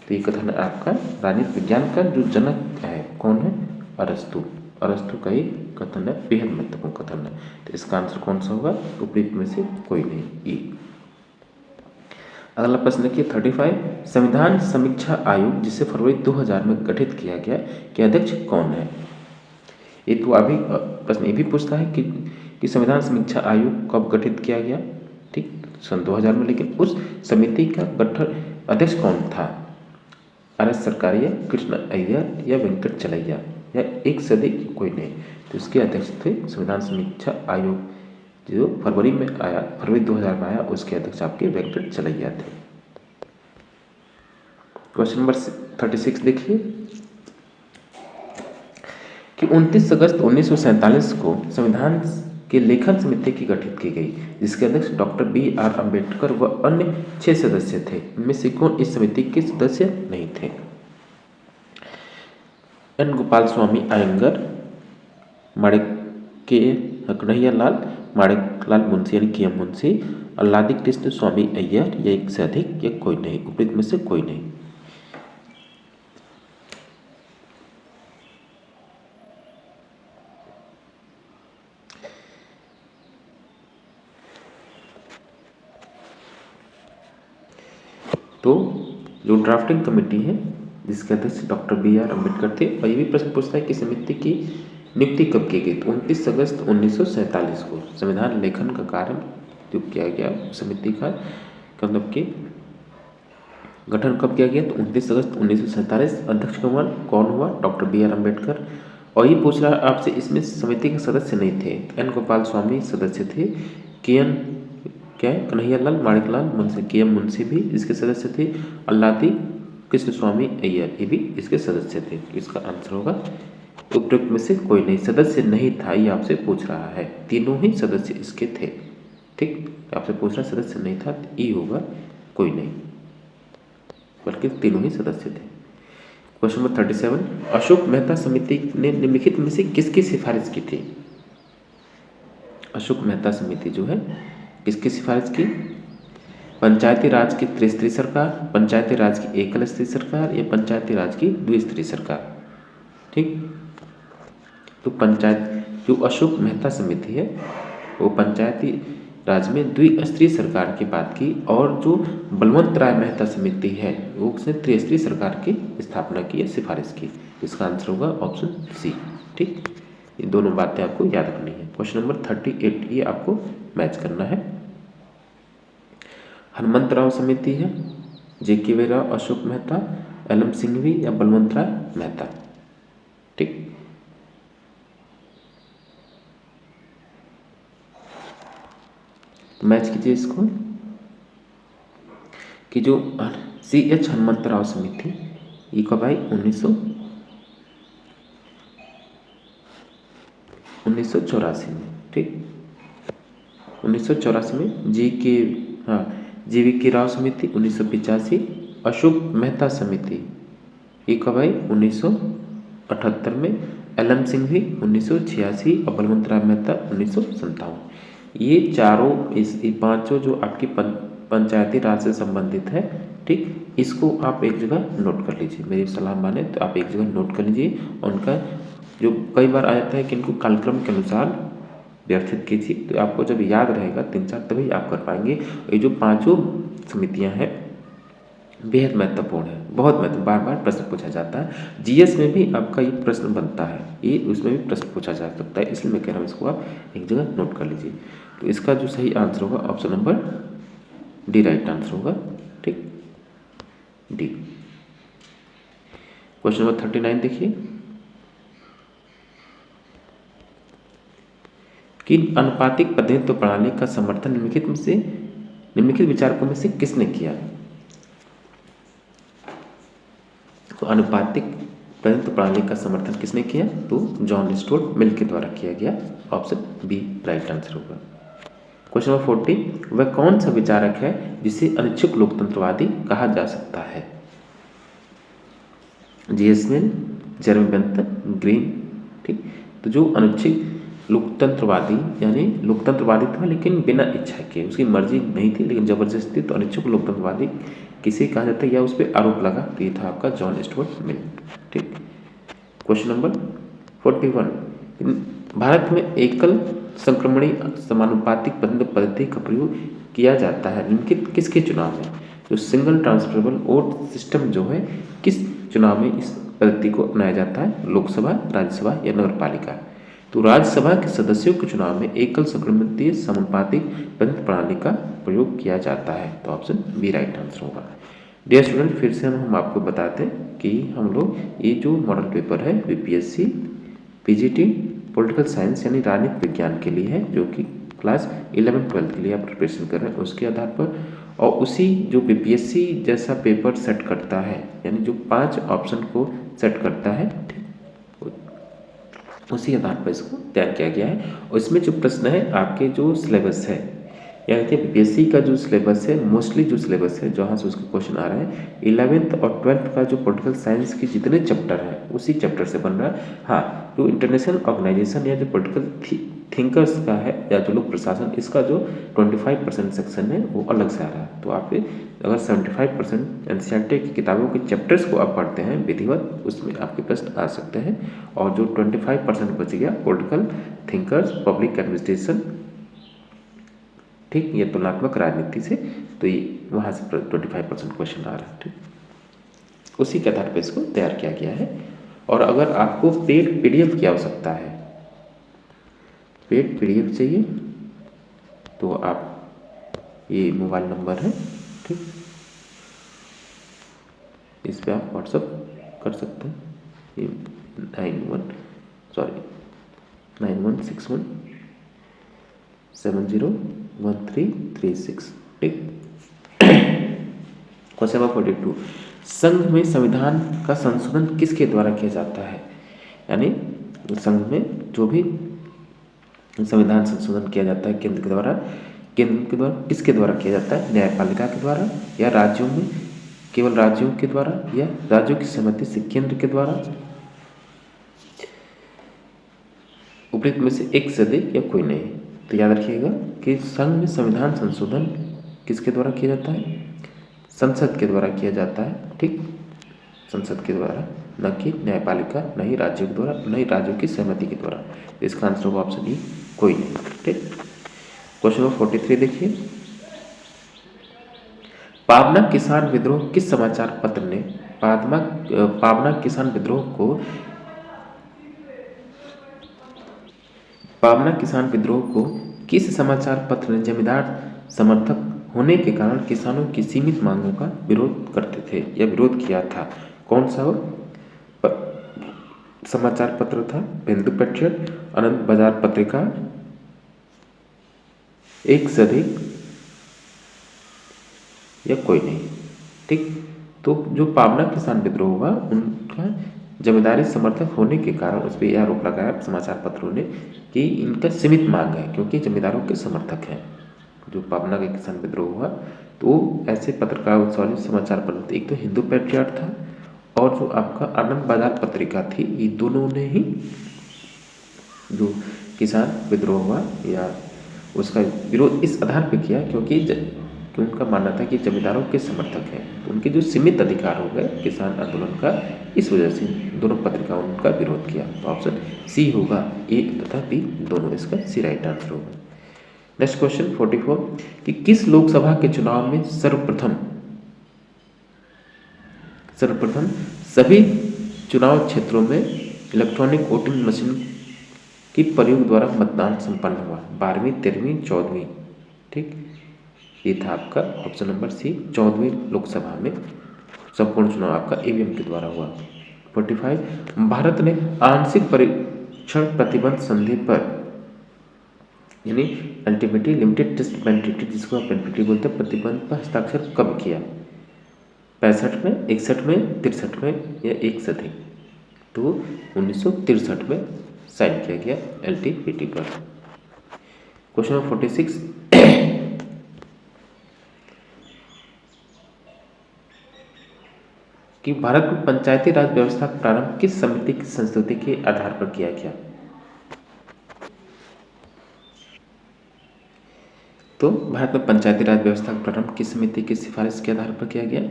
तो ये कथन है आपका राजनीति विज्ञान का जो जनक है, कौन है? अरस्तु। अरस्तु का ही कथन है, बेहद महत्वपूर्ण कथन है। तो इसका आंसर कौन सा होगा? उपयुक्त में से कोई नहीं, ई। अगला प्रश्न देखिए 35, संविधान समीक्षा आयोग जिसे फरवरी 2000 में गठित किया गया के अध्यक्ष कौन है? ये तो अभी प्रश्न ये भी पूछता है कि संविधान समीक्षा आयोग कब गठित किया गया? ठीक, सन 2000 में। लेकिन उस समिति का गठन अध्यक्ष कौन था? RS सरकारिया, कृष्ण अय्यर या वेंकट चलैया या एक सदी कोई नहीं? तो इसके अध्यक्ष थे संविधान समीक्षा आयोग जो फरवरी में आया, फरवरी 2000 में आया, उसके अध्यक्ष आपके वेंकट चलैया थे। क्वेश्चन नंबर 36 देखिए कि 29 अगस्त 1947 को संविधान के लेखन समिति की गठित की गई, जिसके अध्यक्ष डॉक्टर B.R. अम्बेडकर व अन्य 6 सदस्य थे। इनमें से कौन इस समिति के सदस्य नहीं थे? एन गोपाल स्वामी अयंगर, माणिक्य कन्हैया लाल, माणिकलाल मुंशी यानी के एम मुंशी, अल्लादी कृष्ण स्वामी अय्यर, या एक से अधिक, या कोई नहीं, उपयुक्त में से कोई नहीं। तो जो ड्राफ्टिंग कमेटी है जिसके अध्यक्ष डॉक्टर B.R. अम्बेडकर थे, और ये भी प्रश्न पूछता है कि समिति की नियुक्ति कब की गई? तो 29 अगस्त 1947 को संविधान लेखन का कार्य जो किया गया समिति का मतलब कि गठन कब किया गया? तो 29 अगस्त 1947। अध्यक्ष कौन हुआ? Doctor B.R. अम्बेडकर। और ये पूछ रहा है आपसे, इसमें समिति के सदस्य नहीं थे। एन गोपाल स्वामी सदस्य थे, कन्हैया लाल, माणिकलाल मुंशी, के एम मुंशी भी इसके सदस्य थे, अल्लादी कृष्ण स्वामी अय्यर ये भी इसके सदस्य थे। इसका आंसर होगा उपयुक्त में से कोई नहीं। सदस्य नहीं था ये आपसे पूछ रहा है, तीनों ही सदस्य इसके थे। ठीक, आपसे पूछ रहा सदस्य नहीं था, ई होगा कोई नहीं, बल्कि तीनों ही सदस्य थे। क्वेश्चन नंबर 37, अशोक मेहता समिति ने निम्नलिखित में से किसकी सिफारिश की थी? अशोक मेहता समिति जो है किसकी सिफारिश की? पंचायती राज की त्रिस्तरीय सरकार, पंचायती राज की एकल स्तरीय सरकार, या पंचायती राज की द्विस्तरीय सरकार? ठीक, तो पंचायत जो अशोक मेहता समिति है वो पंचायती राज में द्विस्तरीय सरकार की बात की, और जो बलवंत राय मेहता समिति है वो उसने त्रिस्तरीय सरकार की स्थापना की या सिफारिश की। इसका आंसर होगा ऑप्शन सी। ठीक, ये दोनों बातें आपको याद रखनी है। क्वेश्चन नंबर 38 ये आपको मैच करना है। हनुमंतराव समिति है, J.K. राव, अशोक मेहता, LM सिंघवी, या बलवंत राय मेहता? ठीक, तो मैच कीजिए इसको कि जो C.H. हनुमंतराव समिति ये कब आई? 1984 में। ठीक, 1984 में J.V.K. राव समिति 1985, अशोक मेहता समिति ये कब आई? 1978 में, LM सिंघवी 1986, और बलवंत राय मेहता 1957। ये चारों ये पांचों जो आपकी पंचायती राज से संबंधित है। ठीक, इसको आप एक जगह नोट कर लीजिए, मेरी सलाह माने तो आप एक जगह नोट कर लीजिए। उनका जो कई बार आ जाता है कि इनको कालक्रम के अनुसार व्यवस्थित कीजिए, तो आपको जब याद रहेगा 3-4 तभी आप कर पाएंगे। ये जो पांचों समितियां हैं बेहद महत्वपूर्ण है, बहुत महत्वपूर्ण, बार बार प्रश्न पूछा जाता है। GS में भी आपका ये प्रश्न बनता है, ये उसमें भी प्रश्न पूछा जा सकता है, इसलिए मैं कह रहा हूँ इसको आप एक जगह नोट कर लीजिए। तो इसका जो सही आंसर होगा option number D right answer होगा। ठीक, डी। क्वेश्चन नंबर 39 देखिए कि अनुपातिक प्रतिनिधित्व प्रणाली का समर्थन निम्नलिखित विचारकों में से किसने किया? तो अनुपातिक प्रतिनिधित्व प्रणाली का समर्थन किसने किया? तो जॉन स्टुअर्ट मिल के द्वारा किया गया। ऑप्शन बी राइट आंसर होगा। क्वेश्चन नंबर 40, वह कौन सा विचारक है जिसे अनिच्छुक लोकतंत्रवादी कहा जा सकता है? J.S. मिल, जेरेमी बेंथम, ग्रीन। ठीक, तो जो अनिच्छुक लोकतंत्रवादी यानी लोकतंत्रवादी था लेकिन बिना इच्छा के, उसकी मर्जी नहीं थी लेकिन जबरदस्ती, तो अनिच्छुक लोकतंत्रवादी किसे कहा जाता है या उस पर आरोप लगा, तो ये था आपका जॉन स्टुअर्ट मिल। ठीक, क्वेश्चन नंबर 41, भारत में एकल संक्रमणी समानुपातिक प्रतिनिधित्व पद्धति का प्रयोग किया जाता है निम्नलिखित किसके चुनाव में? जो सिंगल ट्रांसफरेबल वोट सिस्टम जो है किस चुनाव में इस पद्धति को अपनाया जाता है? लोकसभा, राज्यसभा या नगरपालिका? तो राज्यसभा के सदस्यों के चुनाव में एकल संक्रमणीय समानुपातिक प्रतिनिधित्व प्रणाली का प्रयोग किया जाता है। तो ऑप्शन बी राइट आंसर होगा। डियर स्टूडेंट, फिर से हम आपको बताते हैं कि हम लोग ये जो मॉडल पेपर है BPSC PGT पॉलिटिकल साइंस यानी राजनीतिक विज्ञान के लिए है, जो कि क्लास 11-12 के लिए आप प्रिपरेशन कर रहे हैं, उसके आधार पर और उसी जो बीपीएससी जैसा पेपर सेट करता है, यानी जो 5 ऑप्शन को सेट करता है, ठीक, उसी आधार पर इसको तैयार किया गया है। और इसमें जो प्रश्न है आपके जो सिलेबस है, यानी कि बीपीएससी का जो सिलेबस है, मोस्टली जो सिलेबस है जहाँ से उसके क्वेश्चन आ रहे हैं 11th और 12th का जो पॉलिटिकल साइंस की जितने चैप्टर है उसी चैप्टर से बन रहा है। हाँ, जो इंटरनेशनल ऑर्गेनाइजेशन या जो पॉलिटिकल थिंकर्स का है या जो लोक प्रशासन, इसका जो 25% सेक्शन है वो अलग से आ रहा है। तो आप अगर 75% एनसीईआरटी की किताबों के चैप्टर्स को आप पढ़ते हैं विधिवत, उसमें आपके प्रश्न आ सकते हैं। और जो 25% बच गया पॉलिटिकल थिंकर्स, पब्लिक एडमिनिस्ट्रेशन, ठीक, ये तुलनात्मक राजनीति से, तो ये वहाँ से 25% क्वेश्चन आ रहा है। ठीक, उसी के आधार पर इसको तैयार किया गया है। और अगर आपको पेड पीडीएफ की आवश्यकता है, पेड पीडीएफ चाहिए, तो आप ये मोबाइल नंबर है, ठीक, इस पे आप व्हाट्सअप कर सकते हैं। ये 9161701336, ठीक। क्वेश्चन नंबर 42, संघ में संविधान का संशोधन किसके द्वारा किया जाता है? यानी संघ में जो भी संविधान संशोधन किया जाता है केंद्र के द्वारा किसके द्वारा किया जाता है? न्यायपालिका के द्वारा, या राज्यों में केवल राज्यों के द्वारा, या राज्यों की सहमति से केंद्र के द्वारा, उपयुक्त में से एक से अधिक या कोई नहीं। तो याद रखिएगा कि संघ में संविधान संशोधन किसके द्वारा किया जाता है? संसद के द्वारा किया जाता है, ठीक, संसद के द्वारा, न कि न्यायपालिका, न ही राज्यों के द्वारा, न ही राज्यों की सहमति के द्वारा। इसका आंसर होगा ऑप्शन ई, कोई नहीं। ठीक, क्वेश्चन नंबर 43 देखिए, पावना किसान विद्रोह किस समाचार पत्र ने पावना किसान विद्रोह को किस समाचार पत्र ने जमींदार समर्थक होने के कारण किसानों की सीमित मांगों का विरोध करते थे या विरोध किया था? कौन सा समाचार पत्र था? हिंदू पैट्रियट, आनंद बाजार पत्रिका, एक से अधिक या कोई नहीं। ठीक, तो जो पावना किसान विद्रोह हुआ उनका जमींदारी समर्थक होने के कारण उस पर यह आरोप लगाया समाचार पत्रों ने कि इनका सीमित मांग है, क्योंकि जमींदारों के समर्थक हैं। जो पावना के किसान विद्रोह हुआ तो ऐसे पत्रकार सॉरी समाचार पत्र, एक तो हिंदू पैट्रियट था और जो आपका आनंद बाजार पत्रिका थी, ये दोनों ने ही जो किसान विद्रोह हुआ या उसका विरोध इस आधार पर किया क्योंकि उनका मानना था कि जमींदारों के समर्थक हैं, तो उनके जो सीमित अधिकार हो गए किसान आंदोलन का, इस वजह से दोनों पत्रिकाओं ने उनका विरोध किया। तो ऑप्शन सी होगा, ए तथा बी दोनों इसका सी राइट आंसर होगा। नेक्स्ट क्वेश्चन 44 कि किस लोकसभा के चुनाव में सर्वप्रथम सभी चुनाव क्षेत्रों में इलेक्ट्रॉनिक वोटिंग मशीन की प्रयोग द्वारा मतदान संपन्न हुआ? 12वीं, 13वीं, 14वीं। ठीक, ये था आपका ऑप्शन नंबर सी, 14वीं लोकसभा में संपूर्ण चुनाव आपका ईवीएम के द्वारा हुआ। 45 भारत ने आंशिक परीक्षण प्रतिबंध संधि पर यानी ultimately limited test ban treaty, जिसको आप एनपीटी बोलते हैं, प्रतिबंध पर हस्ताक्षर कब किया? 65 में, 61 में, 63 में या एक से अधिक? तो 1963 में साइन किया गया एलटीपीटी पर। क्वेश्चन नंबर 46 कि भारत में पंचायती राज व्यवस्था का प्रारंभ किस समिति की संस्तुति के आधार पर किया गया? तो भारत में पंचायती राज व्यवस्था का प्रारंभ किस समिति की सिफारिश के आधार पर किया गया?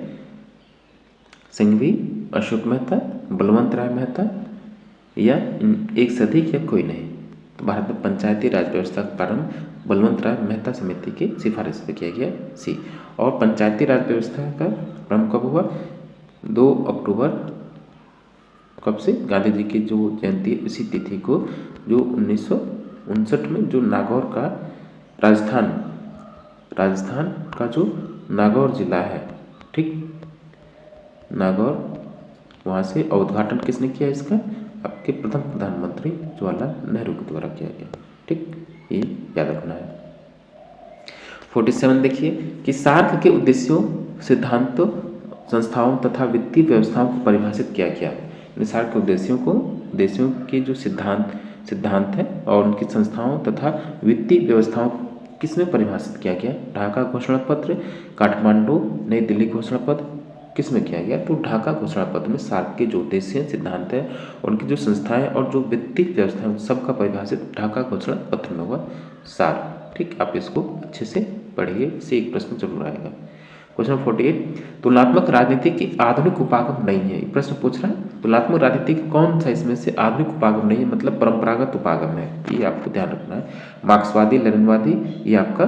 सिंघवी, अशोक मेहता, बलवंत राय मेहता या एक से अधिक या कोई नहीं? तो भारत में पंचायती राज व्यवस्था का प्रारंभ बलवंत राय मेहता समिति की सिफारिश पर किया गया, सी। और पंचायती राज व्यवस्था का प्रारंभ कब हुआ? 2 अक्टूबर, कब से? गांधी जी की जो जयंती इसी तिथि को, जो 1959 में जो नागौर का राजस्थान का जो नागौर जिला है, ठीक, नागौर, वहाँ से उद्घाटन किसने किया इसका? आपके प्रथम प्रधानमंत्री जवाहरलाल नेहरू के द्वारा किया गया। ठीक, ये याद रखना है। 47 देखिए कि सार्क के उद्देश्यों, सिद्धांतों, संस्थाओं तथा वित्तीय व्यवस्थाओं को परिभाषित किया गया। सार्क के उद्देश्यों के जो सिद्धांत है और उनकी संस्थाओं तथा वित्तीय व्यवस्थाओं किसमें परिभाषित किया गया? ढाका घोषणा पत्र, काठमांडू, नई दिल्ली घोषणा पत्र, किसमें किया गया? तो ढाका घोषणा पत्र में सार्क के जो उद्देश्य हैं, सिद्धांत है, उनकी जो संस्थाएं और जो वित्तीय व्यवस्था है सबका परिभाषित ढाका घोषणा पत्र में हुआ सार। ठीक, आप इसको अच्छे से पढ़िए, इससे एक प्रश्न जरूर आएगा। क्वेश्चन 48, तुलनात्मक राजनीति की आधुनिक उपागम नहीं है। प्रश्न पूछ रहा है तुलनात्मक राजनीति कौन सा इसमें से आधुनिक उपागम नहीं है, मतलब परंपरागत उपागम है, ये आपको ध्यान रखना है। मार्क्सवादी, लेनिनवादी, ये आपका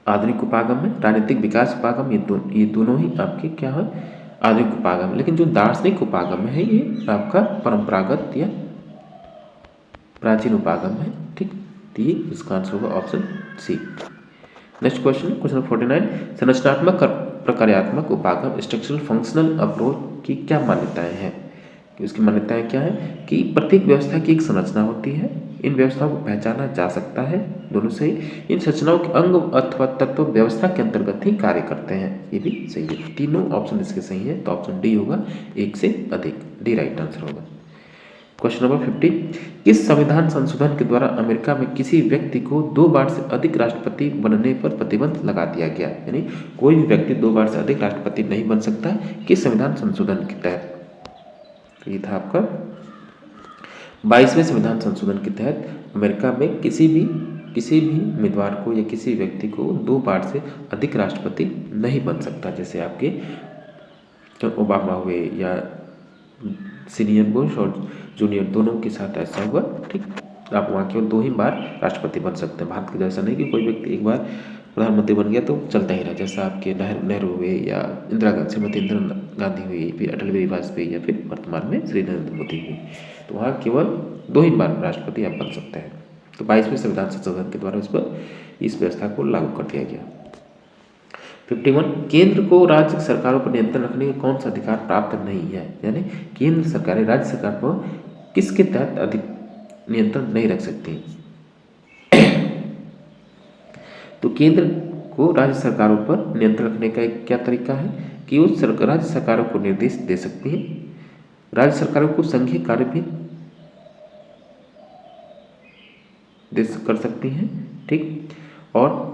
आधुनिक उपागम है। राजनीतिक विकास उपागम, ये दोनों ही आपके क्या है? आधुनिक उपागम। लेकिन जो दार्शनिक उपागम है ये आपका परंपरागत या प्राचीन उपागम है। ठीक, तो ये इसका आंसर होगा ऑप्शन सी। नेक्स्ट क्वेश्चन 49, संरचनात्मक प्रक्रियात्मक उपागम, स्ट्रक्चरल फंक्शनल अप्रोच की क्या मान्यताएं हैं? कि उसकी मान्यताएं क्या है? कि प्रत्येक व्यवस्था की एक संरचना होती है, इन व्यवस्थाओं को पहचाना जा सकता है, दोनों सही। इन संरचनाओं के अंग अथवा तत्व व्यवस्था के अंतर्गत ही कार्य करते हैं, ये भी सही है। तीनों ऑप्शन इसके सही है, तो ऑप्शन डी होगा, एक से अधिक, डी राइट आंसर होगा। क्वेश्चन नंबर 50, किस संविधान संशोधन के द्वारा अमेरिका में किसी व्यक्ति को 2 बार से अधिक राष्ट्रपति बनने पर प्रतिबंध लगा दिया गया? यानी कोई भी व्यक्ति 2 बार से अधिक राष्ट्रपति नहीं बन सकता है, किस संविधान संशोधन के तहत? तो ये था आपका 22वें संविधान संशोधन के तहत अमेरिका में किसी भी उम्मीदवार को या किसी व्यक्ति को 2 बार से अधिक राष्ट्रपति नहीं बन सकता। जैसे आपके ओबामा हुए या सीनियर बुश और जूनियर दोनों के साथ ऐसा हुआ। ठीक, आप वहाँ केवल 2 ही बार राष्ट्रपति बन सकते हैं। भारत के जैसा नहीं कि कोई व्यक्ति एक बार प्रधानमंत्री बन गया तो चलता ही रहा, जैसा आपके नेहरू हुए या श्रीमती इंदिरा गांधी हुई, फिर अटल बिहारी वाजपेयी या फिर वर्तमान में श्री नरेंद्र मोदी हुई। तो वहाँ केवल 2 ही बार राष्ट्रपति आप बन सकते हैं। तो 22वें संविधान संशोधन के द्वारा इस व्यवस्था को लागू कर दिया गया। 51, केंद्र को राज्य सरकारों पर नियंत्रण रखने का कौन सा अधिकार प्राप्त नहीं है? यानी केंद्र सरकारें राज्य सरकार पर किसके तहत अधिक नियंत्रण नहीं रख सकती? तो केंद्र को राज्य सरकारों पर नियंत्रण रखने का एक क्या तरीका है कि वो राज्य सरकारों को निर्देश दे सकती है, राज्य सरकारों को संघीय कार्य भी कर सकती हैं। ठीक, और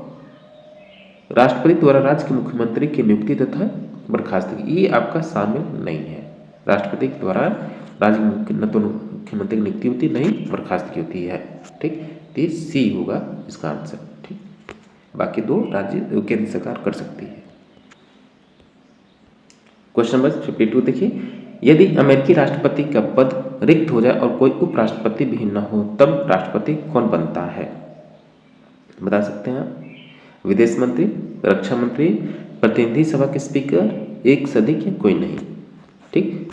राष्ट्रपति द्वारा राज्य के मुख्यमंत्री की नियुक्ति तथा बर्खास्तगी ये आपका शामिल नहीं है। राष्ट्रपति के द्वारा राज्य न तो मुख्यमंत्री की नियुक्ति होती नहीं, बर्खास्तगी होती है। ठीक, तो सी होगा इसका आंसर। ठीक, बाकी 2 राज्य केंद्र सरकार कर सकती है। क्वेश्चन नंबर 52 देखिए, यदि अमेरिकी राष्ट्रपति का पद रिक्त हो जाए और कोई उपराष्ट्रपति भी न हो तब राष्ट्रपति कौन बनता है? बता सकते हैं आप? विदेश मंत्री, रक्षा मंत्री, प्रतिनिधि सभा के स्पीकर, एक सदस्य या कोई नहीं। ठीक,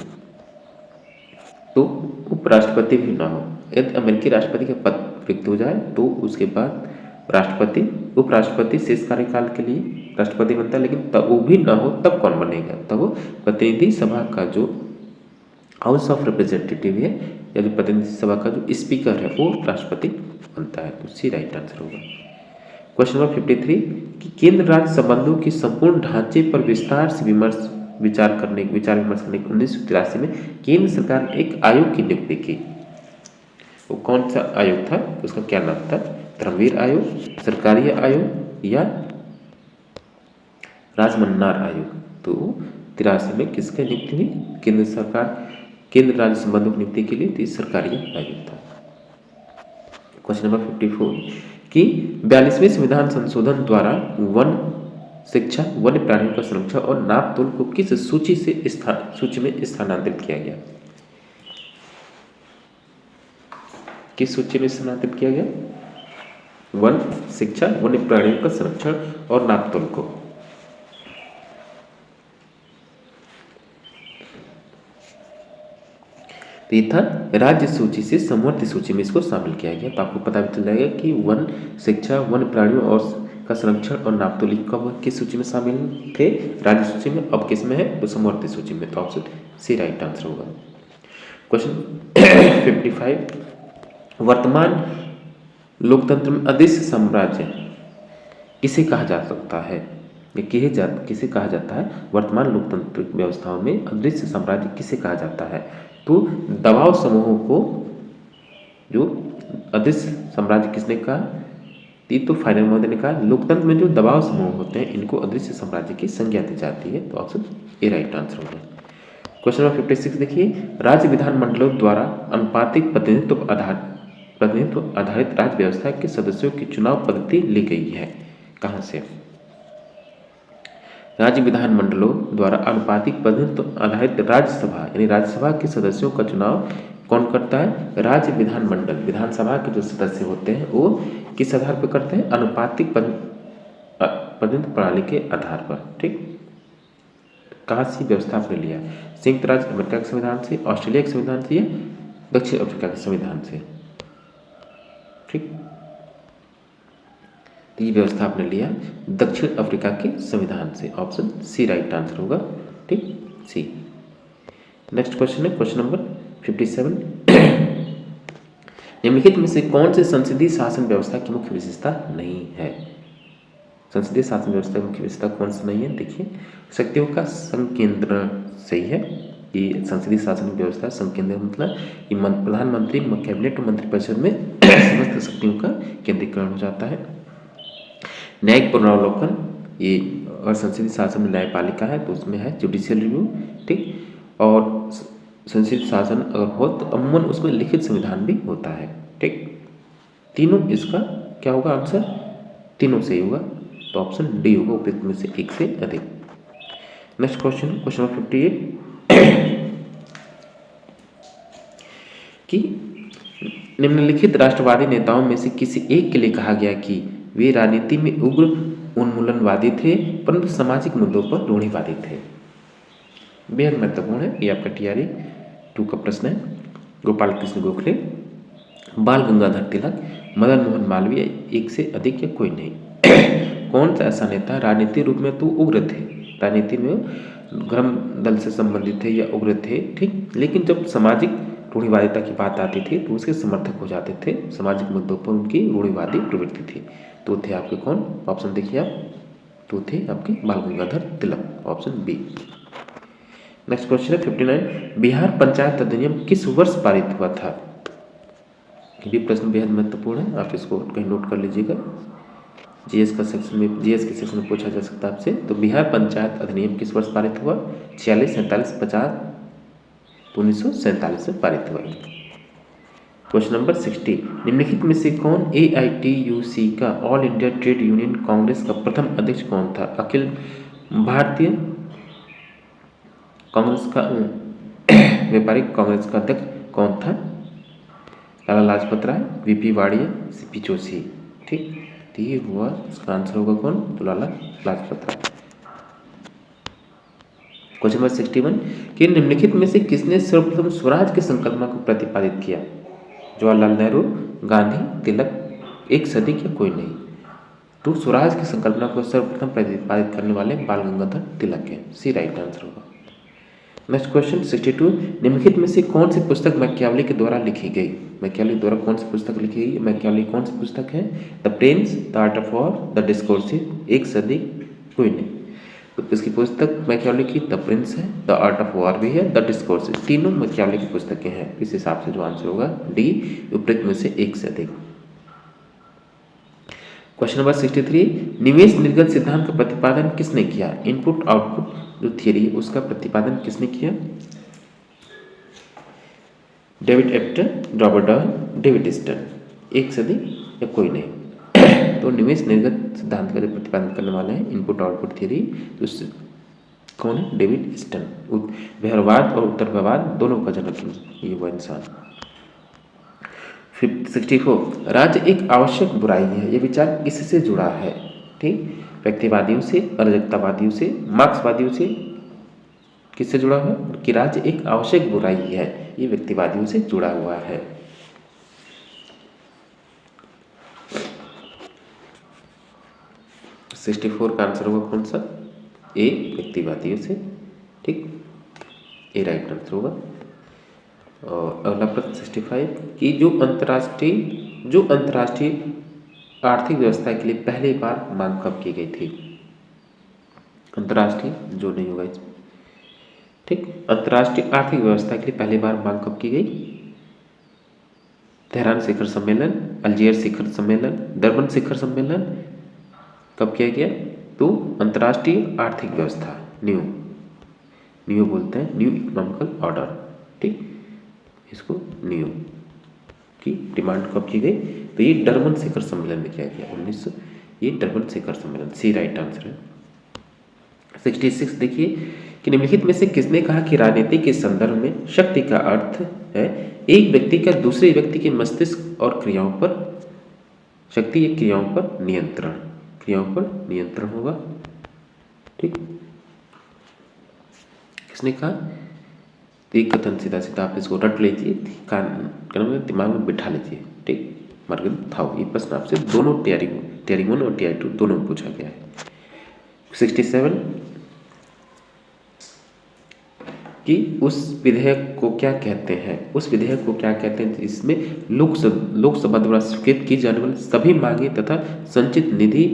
तो उपराष्ट्रपति भी ना हो। यदि अमेरिकी राष्ट्रपति का पद रिक्त हो जाए तो उसके बाद उपराष्ट्रपति शेष कार्यकाल के लिए राष्ट्रपति बनता है, लेकिन तब वो भी ना हो तब कौन बनेगा? तब वो प्रतिनिधि सभा का जो हाउस ऑफ रिप्रेजेंटेटिव है या जो प्रतिनिधि सभा का जो स्पीकर है वो राष्ट्रपति बनता है। तो सी राइट आंसर होगा। क्वेश्चन नंबर 53 कि केंद्र राज्य संबंधों के संपूर्ण ढांचे पर विस्तार से विचार विमर्श करने 1983 में केंद्र सरकार ने एक आयोग की नियुक्ति की। वो कौन सा आयोग था? उसका क्या नाम था? धर्मवीर आयोग, सरकारी आयोग या राजमन्नार आयोग? तो 83 में किसकी नियुक्ति हुई? केंद्र राज्य संबंधों की नियुक्ति के लिए सरकारी आयोग था। क्वेश्चन नंबर 54 कि 42वें संविधान संशोधन द्वारा वन शिक्षा, वन्य प्राणियों का संरक्षण और नाप तोल को किस सूची में स्थानांतरित किया गया? किस सूची में स्थानांतरित किया गया? वन शिक्षा, वन्य प्राणियों का संरक्षण और नाप तोल को। तो ये था राज्य सूची से समवर्ती सूची में इसको शामिल किया गया। तो आपको पता भी चल जाएगा कि वन शिक्षा, वन्य प्राणियों और का संरक्षण और नापतोल कब किस सूची में शामिल थे? राज्य सूची में। अब किस में है? तो समवर्ती सूची में। तो ऑप्शन सी राइट आंसर होगा। क्वेश्चन 55 वर्तमान लोकतंत्र में अदृश्य साम्राज्य किसे कहा जा सकता है, ये किसे कहा जाता है? वर्तमान लोकतांत्रिक व्यवस्थाओं में अदृश्य साम्राज्य किसे कहा जाता है? तो दबाव समूहों को जो अदृश्य साम्राज्य किसने कहा? ये तो फाइनल महोदय ने कहा। लोकतंत्र में जो दबाव समूह होते हैं इनको अदृश्य साम्राज्य की संज्ञा दी जाती है। तो ऑप्शन ए राइट आंसर होगा। क्वेश्चन नंबर 56 देखिए, राज्य विधानमंडलों द्वारा अनुपातिक प्रतिनिधित्व आधारित राज्य व्यवस्था के सदस्यों की चुनाव पद्धति ली गई है। कहाँ से? राज्य विधानमंडलों द्वारा अनुपातिक प्रतिनिधित्व आधारित राज्यसभा यानी राज्यसभा के सदस्यों का चुनाव कौन करता है? राज्य विधानमंडल, विधानसभा के जो सदस्य होते हैं वो किस आधार पर करते हैं? अनुपातिक प्रतिनिधित्व प्रणाली के आधार पर। ठीक, कहाँ से व्यवस्था आपने लिया? संयुक्त राज्य अमेरिका के संविधान से, ऑस्ट्रेलिया के संविधान से या दक्षिण अफ्रीका के संविधान से? ठीक, तो ये व्यवस्था आपने लिया दक्षिण अफ्रीका के संविधान से। ऑप्शन सी राइट आंसर होगा। ठीक, सी। नेक्स्ट क्वेश्चन है क्वेश्चन नंबर 57। निम्नलिखित में से कौन से संसदीय शासन व्यवस्था की मुख्य विशेषता नहीं है? संसदीय शासन व्यवस्था की मुख्य विशेषता कौन सी नहीं है? देखिए, शक्तियों का संकेंद्रण सही है। ये संसदीय शासन व्यवस्था संकेंद्रण मतलब कि प्रधानमंत्री कैबिनेट और मंत्रिपरिषद में समस्त शक्तियों का केंद्रीकरण हो जाता है। न्यायिक पुनरावलोकन, ये अगर संसदीय शासन में न्यायपालिका है तो उसमें है जुडिशियल रिव्यू। ठीक, और संसदीय शासन अगर हो तो अमूमन उसमें लिखित संविधान भी होता है। ठीक, तीनों इसका क्या होगा आंसर? तीनों सही होगा। तो ऑप्शन डी होगा, उपयुक्त में से एक से अधिक। नेक्स्ट क्वेश्चन क्वेश्चन नंबर 58 कि निम्नलिखित राष्ट्रवादी नेताओं में से किसी एक के लिए कहा गया कि वे राजनीति में उग्र उन्मूलनवादी थे परंतु सामाजिक मुद्दों पर रूढ़िवादी थे। बेहद महत्वपूर्ण है, ये आपका TRE 2 का प्रश्न है। गोपाल कृष्ण गोखले, बाल गंगाधर तिलक, मदन मोहन मालवीय, एक से अधिक या कोई नहीं। कौन सा ऐसा नेता राजनीतिक रूप में तो उग्र थे, राजनीति में धर्म दल से संबंधित थे या उग्र थे, ठीक, लेकिन जब सामाजिक रूढ़िवादिता की बात आती थी तो उसके समर्थक हो जाते थे। सामाजिक मुद्दों पर उनकी रूढ़िवादी प्रवृत्ति थी। तो थे आपके कौन? ऑप्शन देखिए आप, तो थे आपके Bal Gangadhar Tilak. Option B. Next question है 59। बिहार पंचायत अधिनियम किस वर्ष पारित हुआ था? ये भी प्रश्न बेहद महत्वपूर्ण है, आप इसको कहीं नोट कर लीजिएगा। जीएस के सेक्शन में पूछा जा सकता है आपसे। तो बिहार पंचायत अधिनियम किस वर्ष पारित हुआ? 46, 47, 50? 1947 में पारित हुआ। Question number 60। निम्नलिखित में से कौन AITUC का all India trade union Congress का प्रथम अध्यक्ष कौन था? अखिल भारतीय कांग्रेस का व्यापारिक कांग्रेस का अध्यक्ष कौन था? Lala Lajpat Rai, VP Wadia, CP Joshi. ठीक, तो ये हुआ, इसका आंसर होगा कौन? तो लाला लाजपत राय। क्वेश्चन नंबर 61 कि निम्नलिखित में से किसने सर्वप्रथम स्वराज की संकल्पना को प्रतिपादित किया? जवाहरलाल नेहरू, गांधी, तिलक, एक से अधिक या कोई नहीं? तो स्वराज की संकल्पना को सर्वप्रथम प्रतिपादित करने वाले बाल गंगाधर तिलक हैं। सी राइट आंसर होगा। Next question 62। निम्नलिखित में से कौन सी पुस्तक मैकियावेली के द्वारा लिखी गई? मैकियावेली द्वारा कौन सी पुस्तक लिखी गई? मैकियावेली कौन सी पुस्तक है? The prince, the art of war, the discursive, एक से अधिक, कोई नहीं? तो इसकी पुस्तक मैकियावेली की द प्रिंस है, द आर्ट ऑफ वॉर भी है, द डिस्कोर्सिव, तीनों मैकियावेली की पुस्तकें हैं। इस हिसाब से जो आंसर होगा डी, उपयुक्त में से एक से अधिक। Question number 63। निवेश निर्गत सिद्धांत का प्रतिपादन किसने किया? इनपुट आउटपुट जो थियरी उसका प्रतिपादन किसने किया? David एप्टर, Robert dial, David stern, एक से अधिक या कोई नहीं? तो निवेश निर्गत सिद्धांत का जो प्रतिपादन करने वाले हैं इनपुट आउटपुट थियरी, तो कौन है? David stern. व्यवहारवाद और उत्तरवाद दोनों का जनक ये वो इंसान। 64। राज्य एक आवश्यक बुराई है, ये विचार किससे जुड़ा है? ठीक, व्यक्तिवादियों से, अराजकतावादियों से, मार्क्सवादियों से, किससे जुड़ा है? कि राज्य एक आवश्यक बुराई है, ये व्यक्तिवादियों से जुड़ा हुआ है। तो 64 का आंसर होगा कौन सा? ए, व्यक्तिवादियों से। ठीक, ए राइट आंसर होगा। और अगला प्रश्न 65 कि जो अंतर्राष्ट्रीय आर्थिक व्यवस्था के लिए पहली बार मांग कब की गई थी? अंतर्राष्ट्रीय जो नहीं होगा इसमें, ठीक। अंतर्राष्ट्रीय आर्थिक व्यवस्था के लिए पहली बार मांग कब की गई? तेहरान शिखर सम्मेलन, अल्जीयर शिखर सम्मेलन, डरबन शिखर सम्मेलन कब किया गया? तो अंतर्राष्ट्रीय आर्थिक व्यवस्था, न्यू बोलते हैं, न्यू इकोनॉमिकल ऑर्डर, ठीक, इसको न्यू की डिमांड कब की गई? तो ये डरबन शिखर सम्मेलन में किया गया 1900, ये डरबन शिखर सम्मेलन, सी राइट आंसर है। 66 देखिए कि निम्नलिखित में से किसने कहा कि राजनीति के संदर्भ में शक्ति का अर्थ है एक व्यक्ति का दूसरे व्यक्ति के मस्तिष्क और क्रियाओं पर, शक्ति या क्रियाओं पर नियंत्रण, क्रियाओं पर नियंत्रण होगा, ठीक। किसने कहा? एक कथन सीधा सीधा आप इसको रट लीजिए, दिमाग में बिठा लीजिए, ठीक। मार्गन थाओ, ये प्रश्न आपसे दोनों टीआरई 1 और टीआरई 2 दोनों में पूछा गया है। 67 कि उस विधेयक को क्या कहते हैं? उस विधेयक को क्या कहते हैं इसमें लोकसभा द्वारा स्वीकृत की जाने वाली सभी मांगे तथा संचित निधि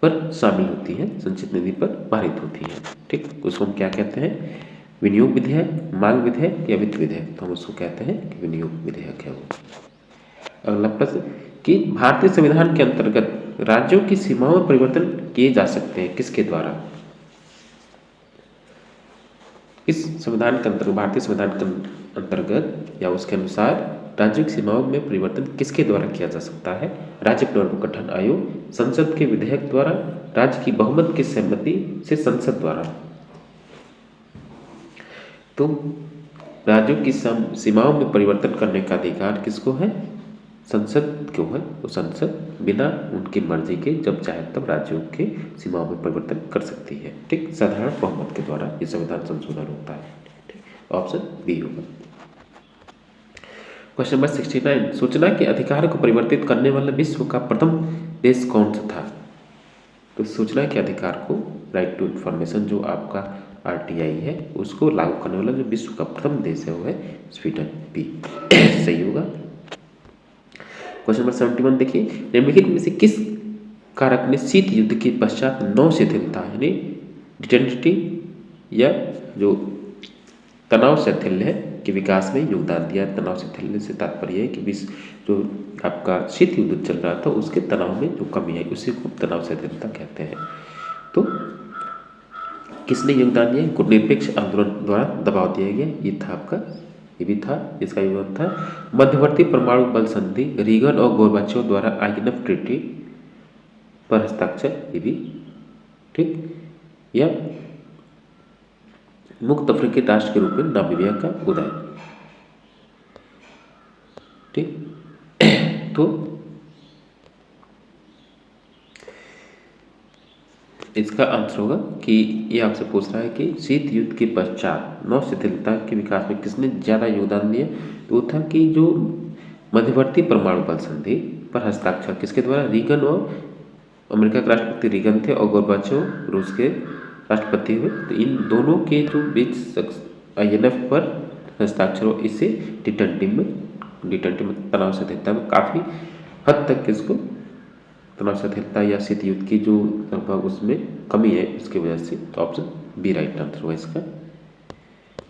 पर शामिल होती हैं, संचित निधि पर पारित होती हैं, ठीक। उसको हम क्या कहते हैं? विनियोग विधेयक, मांग विधेयक या वित्त विधेयक, तो हम उसको कहते हैं कि विनियोग विधेयक है वो। अगला प्रश्न कि भारतीय संविधान के अंतर्गत राज्यों की सीमाओं में परिवर्तन किए जा सकते हैं, किसके द्वारा? इस संविधान के अंतर्गत, भारतीय संविधान के अंतर्गत या उसके अनुसार राज्यों की सीमाओं में परिवर्तन किसके द्वारा किया जा सकता है? राज्य पुनर्गठन आयोग, संसद के विधेयक द्वारा, राज्य की बहुमत की सहमति से संसद द्वारा। तो राज्यों की सीमाओं में परिवर्तन करने का अधिकार किसको है? संसद को है। वो संसद बिना उनकी मर्जी के जब चाहे तब राज्यों के सीमाओं में परिवर्तन कर सकती है, ठीक। साधारण बहुमत के द्वारा ये संविधान संशोधन होता है, ठीक। ऑप्शन बी होगा। क्वेश्चन नंबर 69 सूचना के अधिकार को परिवर्तित करने वाला विश्व का प्रथम देश कौन सा था? तो सूचना के अधिकार को, राइट टू इंफॉर्मेशन, जो आपका आरटीआई है, उसको लागू करने वाला जो विश्व का प्रथम देश है वो है स्वीडन, बी सही होगा। क्वेश्चन नंबर 71 देखिए निम्नलिखित में से किस कारक ने शीत युद्ध के पश्चात नौ शिथिलता यानी डिटेंडिटी या जो तनाव शैथिल्य है के विकास में योगदान दिया? तनाव शैथिल्य से तात्पर्य है कि विश्व जो आपका शीत युद्ध चल रहा था उसके तनाव में जो कमी है उसी को तनाव शैथिल्यता कहते हैं। तो किसने योगदान दिया? गुटनिरपेक्ष आंदोलन द्वारा दबाव दिया गया, ये था आपका, ये भी था, इसका योगदान था। मध्यवर्ती परमाणु बल संधि, रीगन और गोर्बाचेव द्वारा आइगनफ ट्रीटी पर हस्ताक्षर, ये भी ठीक। या मुक्त अफ्रीकी राष्ट्र के रूप में नामीबिया का उदय, ठीक। तो इसका आंसर होगा कि ये आपसे पूछ रहा है कि शीत युद्ध के पश्चात नौ शिथिलता के विकास में किसने ज़्यादा योगदान दिया? तो वो था कि जो मध्यवर्ती परमाणु बल संधि पर हस्ताक्षर किसके द्वारा? रीगन और अमेरिका के राष्ट्रपति रीगन थे और गोर्बाचेव रूस के राष्ट्रपति हुए। तो इन दोनों के जो बीच INF पर हस्ताक्षर हो, इससे डिटेंटिव में तनाव शिथिलता में काफ़ी हद तक इसको तनाव शिथिलता या शीत युद्ध की जो लगभग उसमें कमी है उसकी वजह से। तो ऑप्शन बी राइट आंसर हुआ इसका।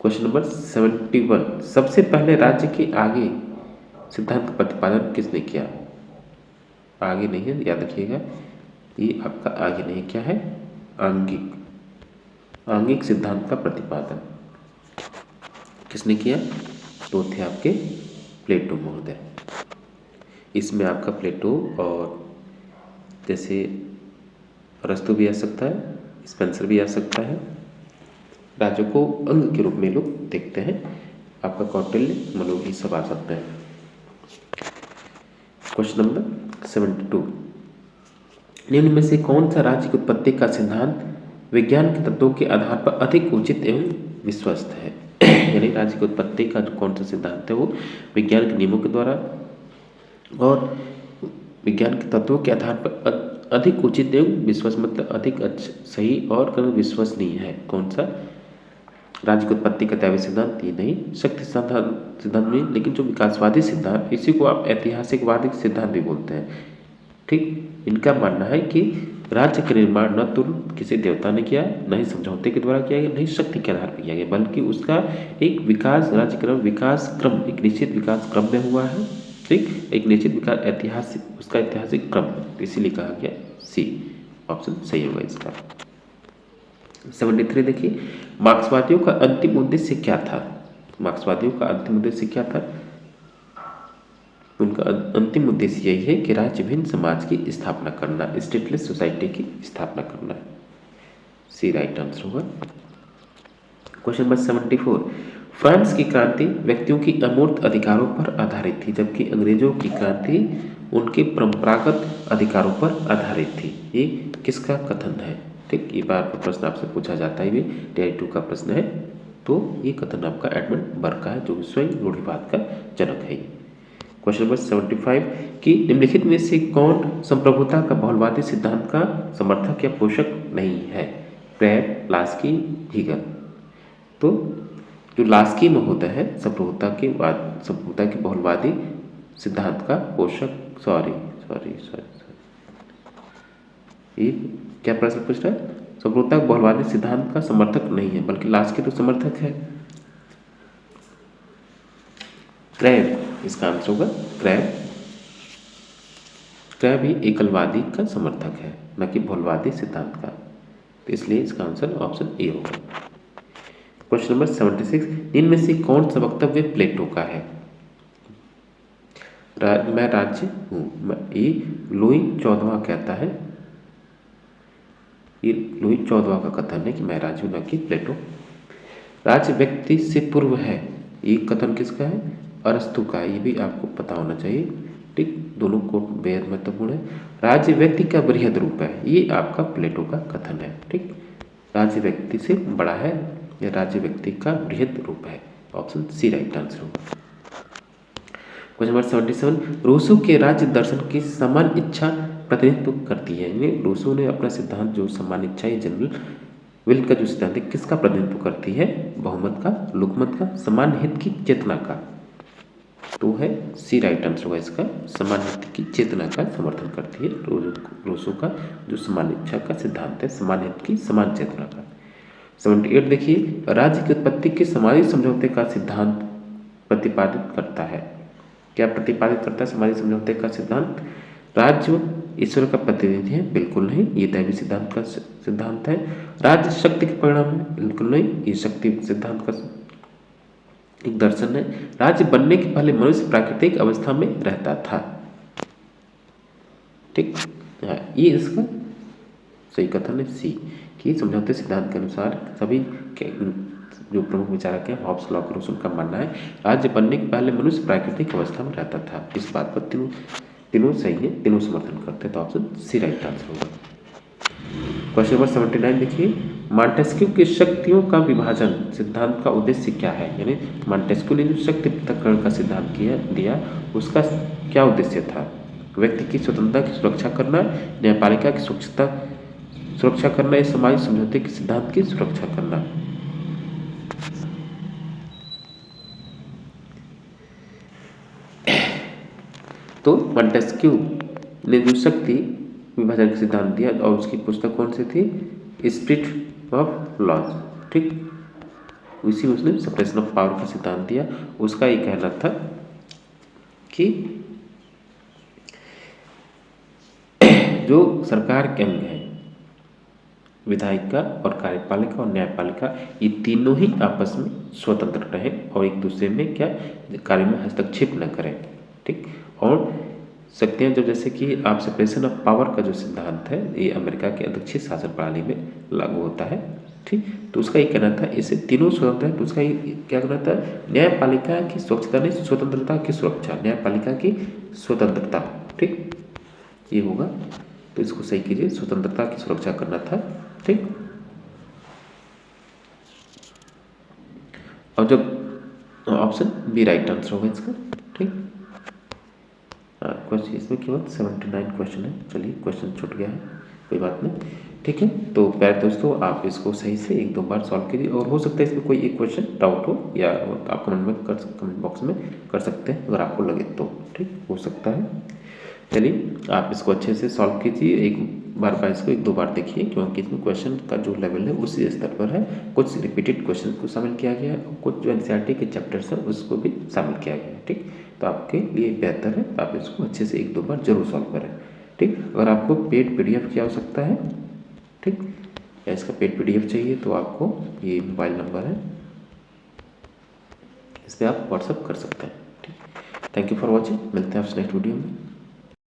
क्वेश्चन नंबर 71 सबसे पहले राज्य के आगे सिद्धांत का प्रतिपादन किसने किया? आगे नहीं है, याद रखिएगा, ये आपका आगे नहीं, क्या है? आंगिक सिद्धांत का प्रतिपादन किसने किया? तो थे आपके प्लेटो महोदय। इसमें आपका प्लेटो और जैसे अरस्तु भी आ सकता है, स्पेंसर भी आ सकता है। राज्यों को अंग के रूप में लोग देखते हैं, आपका कौटिल्य, मनु, ये सब आ सकते हैं। क्वेश्चन नंबर 72 निम्न में से कौन सा राज्य की उत्पत्ति का सिद्धांत विज्ञान के तत्वों के आधार पर अधिक उचित एवं विश्वस्त है? यानी राज्य की उत्पत्ति का जो कौन सा सिद्धांत है वो विज्ञान के नियमों के द्वारा और विज्ञान के तत्वों के आधार पर अधिक उचित एवं विश्वस, मतलब अधिक अच्छा, सही और विश्वसनीय है। कौन सा? राज्य की उत्पत्ति का दैवी सिद्धांत ये नहीं, शक्ति सिद्धांत में, लेकिन जो विकासवादी सिद्धांत, इसी को आप ऐतिहासिकवादी सिद्धांत भी बोलते हैं। ठीक, इनका मानना है कि राज्य का निर्माण न तो किसी देवता ने किया, न ही समझौते के द्वारा किया गया, न ही शक्ति के आधार पर किया गया, बल्कि उसका एक विकास क्रम एक निश्चित विकास क्रम में हुआ है। ठीक, एक निश्चित विकास ऐतिहासिक उसका ऐतिहासिक क्रम, इसीलिए कहा गया सी ऑप्शन सही होगा इसका। 73 देखिए, मार्क्सवादियों का अंतिम उद्देश्य क्या था? मार्क्सवादियों का अंतिम उद्देश्य क्या था? उनका अंतिम उद्देश्य यही है कि राज्य भिन्न समाज की स्थापना करना, स्टेटलेस सोसाइटी की स्थापना करना है। सी राइट आंसर होगा। क्वेश्चन नंबर 74, फ्रांस की क्रांति व्यक्तियों की अमूर्त अधिकारों पर आधारित थी, जबकि अंग्रेजों की क्रांति उनके परंपरागत अधिकारों पर आधारित थी। ये किसका कथन है? ठीक, ये बार बार प्रश्न आपसे पूछा जाता है, ये टीआई 2 का प्रश्न है। तो ये कथन आपका एडमंड बर्ग का है, जो स्वयं रूढ़िवाद का जनक है। क्वेश्चन नंबर 75 कि निम्नलिखित में से कौन संप्रभुता का बहुलवादी सिद्धांत का समर्थक या पोषक नहीं है? Krabbe, Laski, Hegel. तो जो लास्की में होता है संप्रभुता के बहुलवादी सिद्धांत का पोषक, सॉरी, ये क्या प्रश्न पूछ रहा है? संप्रभुता के बहुलवादी सिद्धांत का समर्थक नहीं है, बल्कि लास्की तो समर्थक है। क्रैब इसका आंसर होगा। क्रैब ही एकलवादी का समर्थक है, न कि बहुलवादी सिद्धांत का, तो इसलिए इसका आंसर ऑप्शन ए होगा। क्वेश्चन नंबर 76, इनमें से कौन सा वक्तव्य प्लेटो का है? मैं राज्य हूँ, ये लुई 14वां कहता है, ये लुई 14वां का कथन है कि मैं राज्य हूँ, न कि प्लेटो। राज्य व्यक्ति से पूर्व है, ये कथन किसका है? अरस्तु का। ये भी आपको पता होना चाहिए। ठीक, दोनों को बेहद महत्वपूर्ण है। राज्य व्यक्ति का बृहद रूप है, ये आपका प्लेटो का कथन है। ठीक, राज्य व्यक्ति से बड़ा है, या राज्य व्यक्ति का बृहद रूप है। ऑप्शन सी राइट आंसर होगा। क्वेश्चन नंबर 77, रूसो के राज्य दर्शन की समान इच्छा प्रतिनिधित्व करती है। यानी रूसो ने अपना सिद्धांत जो समान इच्छा या जनरल विल का जो सिद्धांत है, किसका प्रतिनिधित्व करती है? बहुमत का, लोकमत का, समान हित की चेतना का। तो है सी राइट आंसर होगा इसका, समान हित की चेतना का समर्थन करती है रूसो का जो समान इच्छा का सिद्धांत है, समान हित की समान चेतना का। 78 देखिए, राज्य की उत्पत्ति के सामाजिक समझौते का सिद्धांत प्रतिपादित करता है। क्या प्रतिपादित करता है सामाजिक समझौते का सिद्धांत? राज्य ईश्वर का प्रतिनिधि है, बिल्कुल नहीं, ये दैवी सिद्धांत का सिद्धांत है। राज्य शक्ति के परिणाम है, बिल्कुल नहीं, ये शक्ति सिद्धांत का एक दर्शन है। राज्य बनने के पहले मनुष्य प्राकृतिक अवस्था में रहता था। ठीक, ये इसका सही कथन है सी, कि समझौते सिद्धांत के अनुसार सभी जो प्रमुख विचारक हैं, हॉब्स, लॉक, रूसो का मानना है राज्य बनने के पहले मनुष्य प्राकृतिक अवस्था में रहता था। इस बात पर तीनों सही है, तीनों समर्थन करते हैं, तो ऑप्शन सी राइट आंसर होगा। क्वेश्चन नंबर 79 देखिए, मॉन्टेस्क्यू की शक्तियों का विभाजन सिद्धांत का उद्देश्य क्या है? यानी मॉन्टेस्क्यू ने जो शक्ति पृथक्करण का सिद्धांत दिया, उसका क्या उद्देश्य था? व्यक्ति की स्वतंत्रता की सुरक्षा करना, न्यायपालिका की सुरक्षा करना, या सामाजिक समझौते के सिद्धांत की सुरक्षा करना। तो मॉन्टेस्क्यू ने जो शक्ति विभाजन का सिद्धांत दिया, और उसकी पुस्तक कौन सी थी? Spirit of laws. ठीक, उसी में उसने सेपरेशन ऑफ पावर का सिद्धांत दिया। उसका ये कहना था कि जो सरकार के अंग है, विधायिका और कार्यपालिका और न्यायपालिका, ये तीनों ही आपस में स्वतंत्र रहें और एक दूसरे में क्या कार्य में हस्तक्षेप न करें। ठीक, और शक्तियाँ जब, जैसे कि आप सेपरेशन ऑफ पावर का जो सिद्धांत है, ये अमेरिका के अध्यक्षीय शासन प्रणाली में लागू होता है। ठीक, तो उसका ये कहना था इससे तीनों स्वतंत्र है, तो उसका ये क्या कहना था? न्यायपालिका की स्वच्छता नहीं, स्वतंत्रता की सुरक्षा, न्यायपालिका की स्वतंत्रता। ठीक, ये होगा, तो इसको सही कीजिए, स्वतंत्रता की सुरक्षा करना था। ठीक, और जब ऑप्शन बी राइट आंसर होगा इसका। ठीक, क्वेश्चन इसमें केवल 79 क्वेश्चन है। चलिए, क्वेश्चन छूट गया है। कोई बात नहीं, ठीक है। तो प्यारे दोस्तों, आप इसको सही से 1-2 बार सॉल्व कीजिए, और हो सकता है इसमें कोई एक क्वेश्चन डाउट हो, या आप कमेंट बॉक्स में कर सकते हैं अगर आपको लगे तो, ठीक हो सकता है। चलिए, आप इसको अच्छे से सॉल्व कीजिए, एक बार इसको 1-2 बार देखिए, क्योंकि इसमें क्वेश्चन का जो लेवल है उसी स्तर पर है। कुछ रिपीटेड क्वेश्चन को शामिल किया गया है, कुछ जो एनसीईआरटी के चैप्टर्स हैं उसको भी शामिल किया गया है, ठीक। तो आपके लिए बेहतर है आप इसको अच्छे से 1-2 बार जरूर सॉल्व करें, ठीक। अगर आपको पेड PDF की आवश्यकता है, ठीक, या इसका पेड PDF चाहिए, तो आपको ये मोबाइल नंबर है, इस पर आप व्हाट्सअप कर सकते हैं, ठीक। थैंक यू फॉर वॉचिंग, मिलते हैं आपसे नेक्स्ट वीडियो में।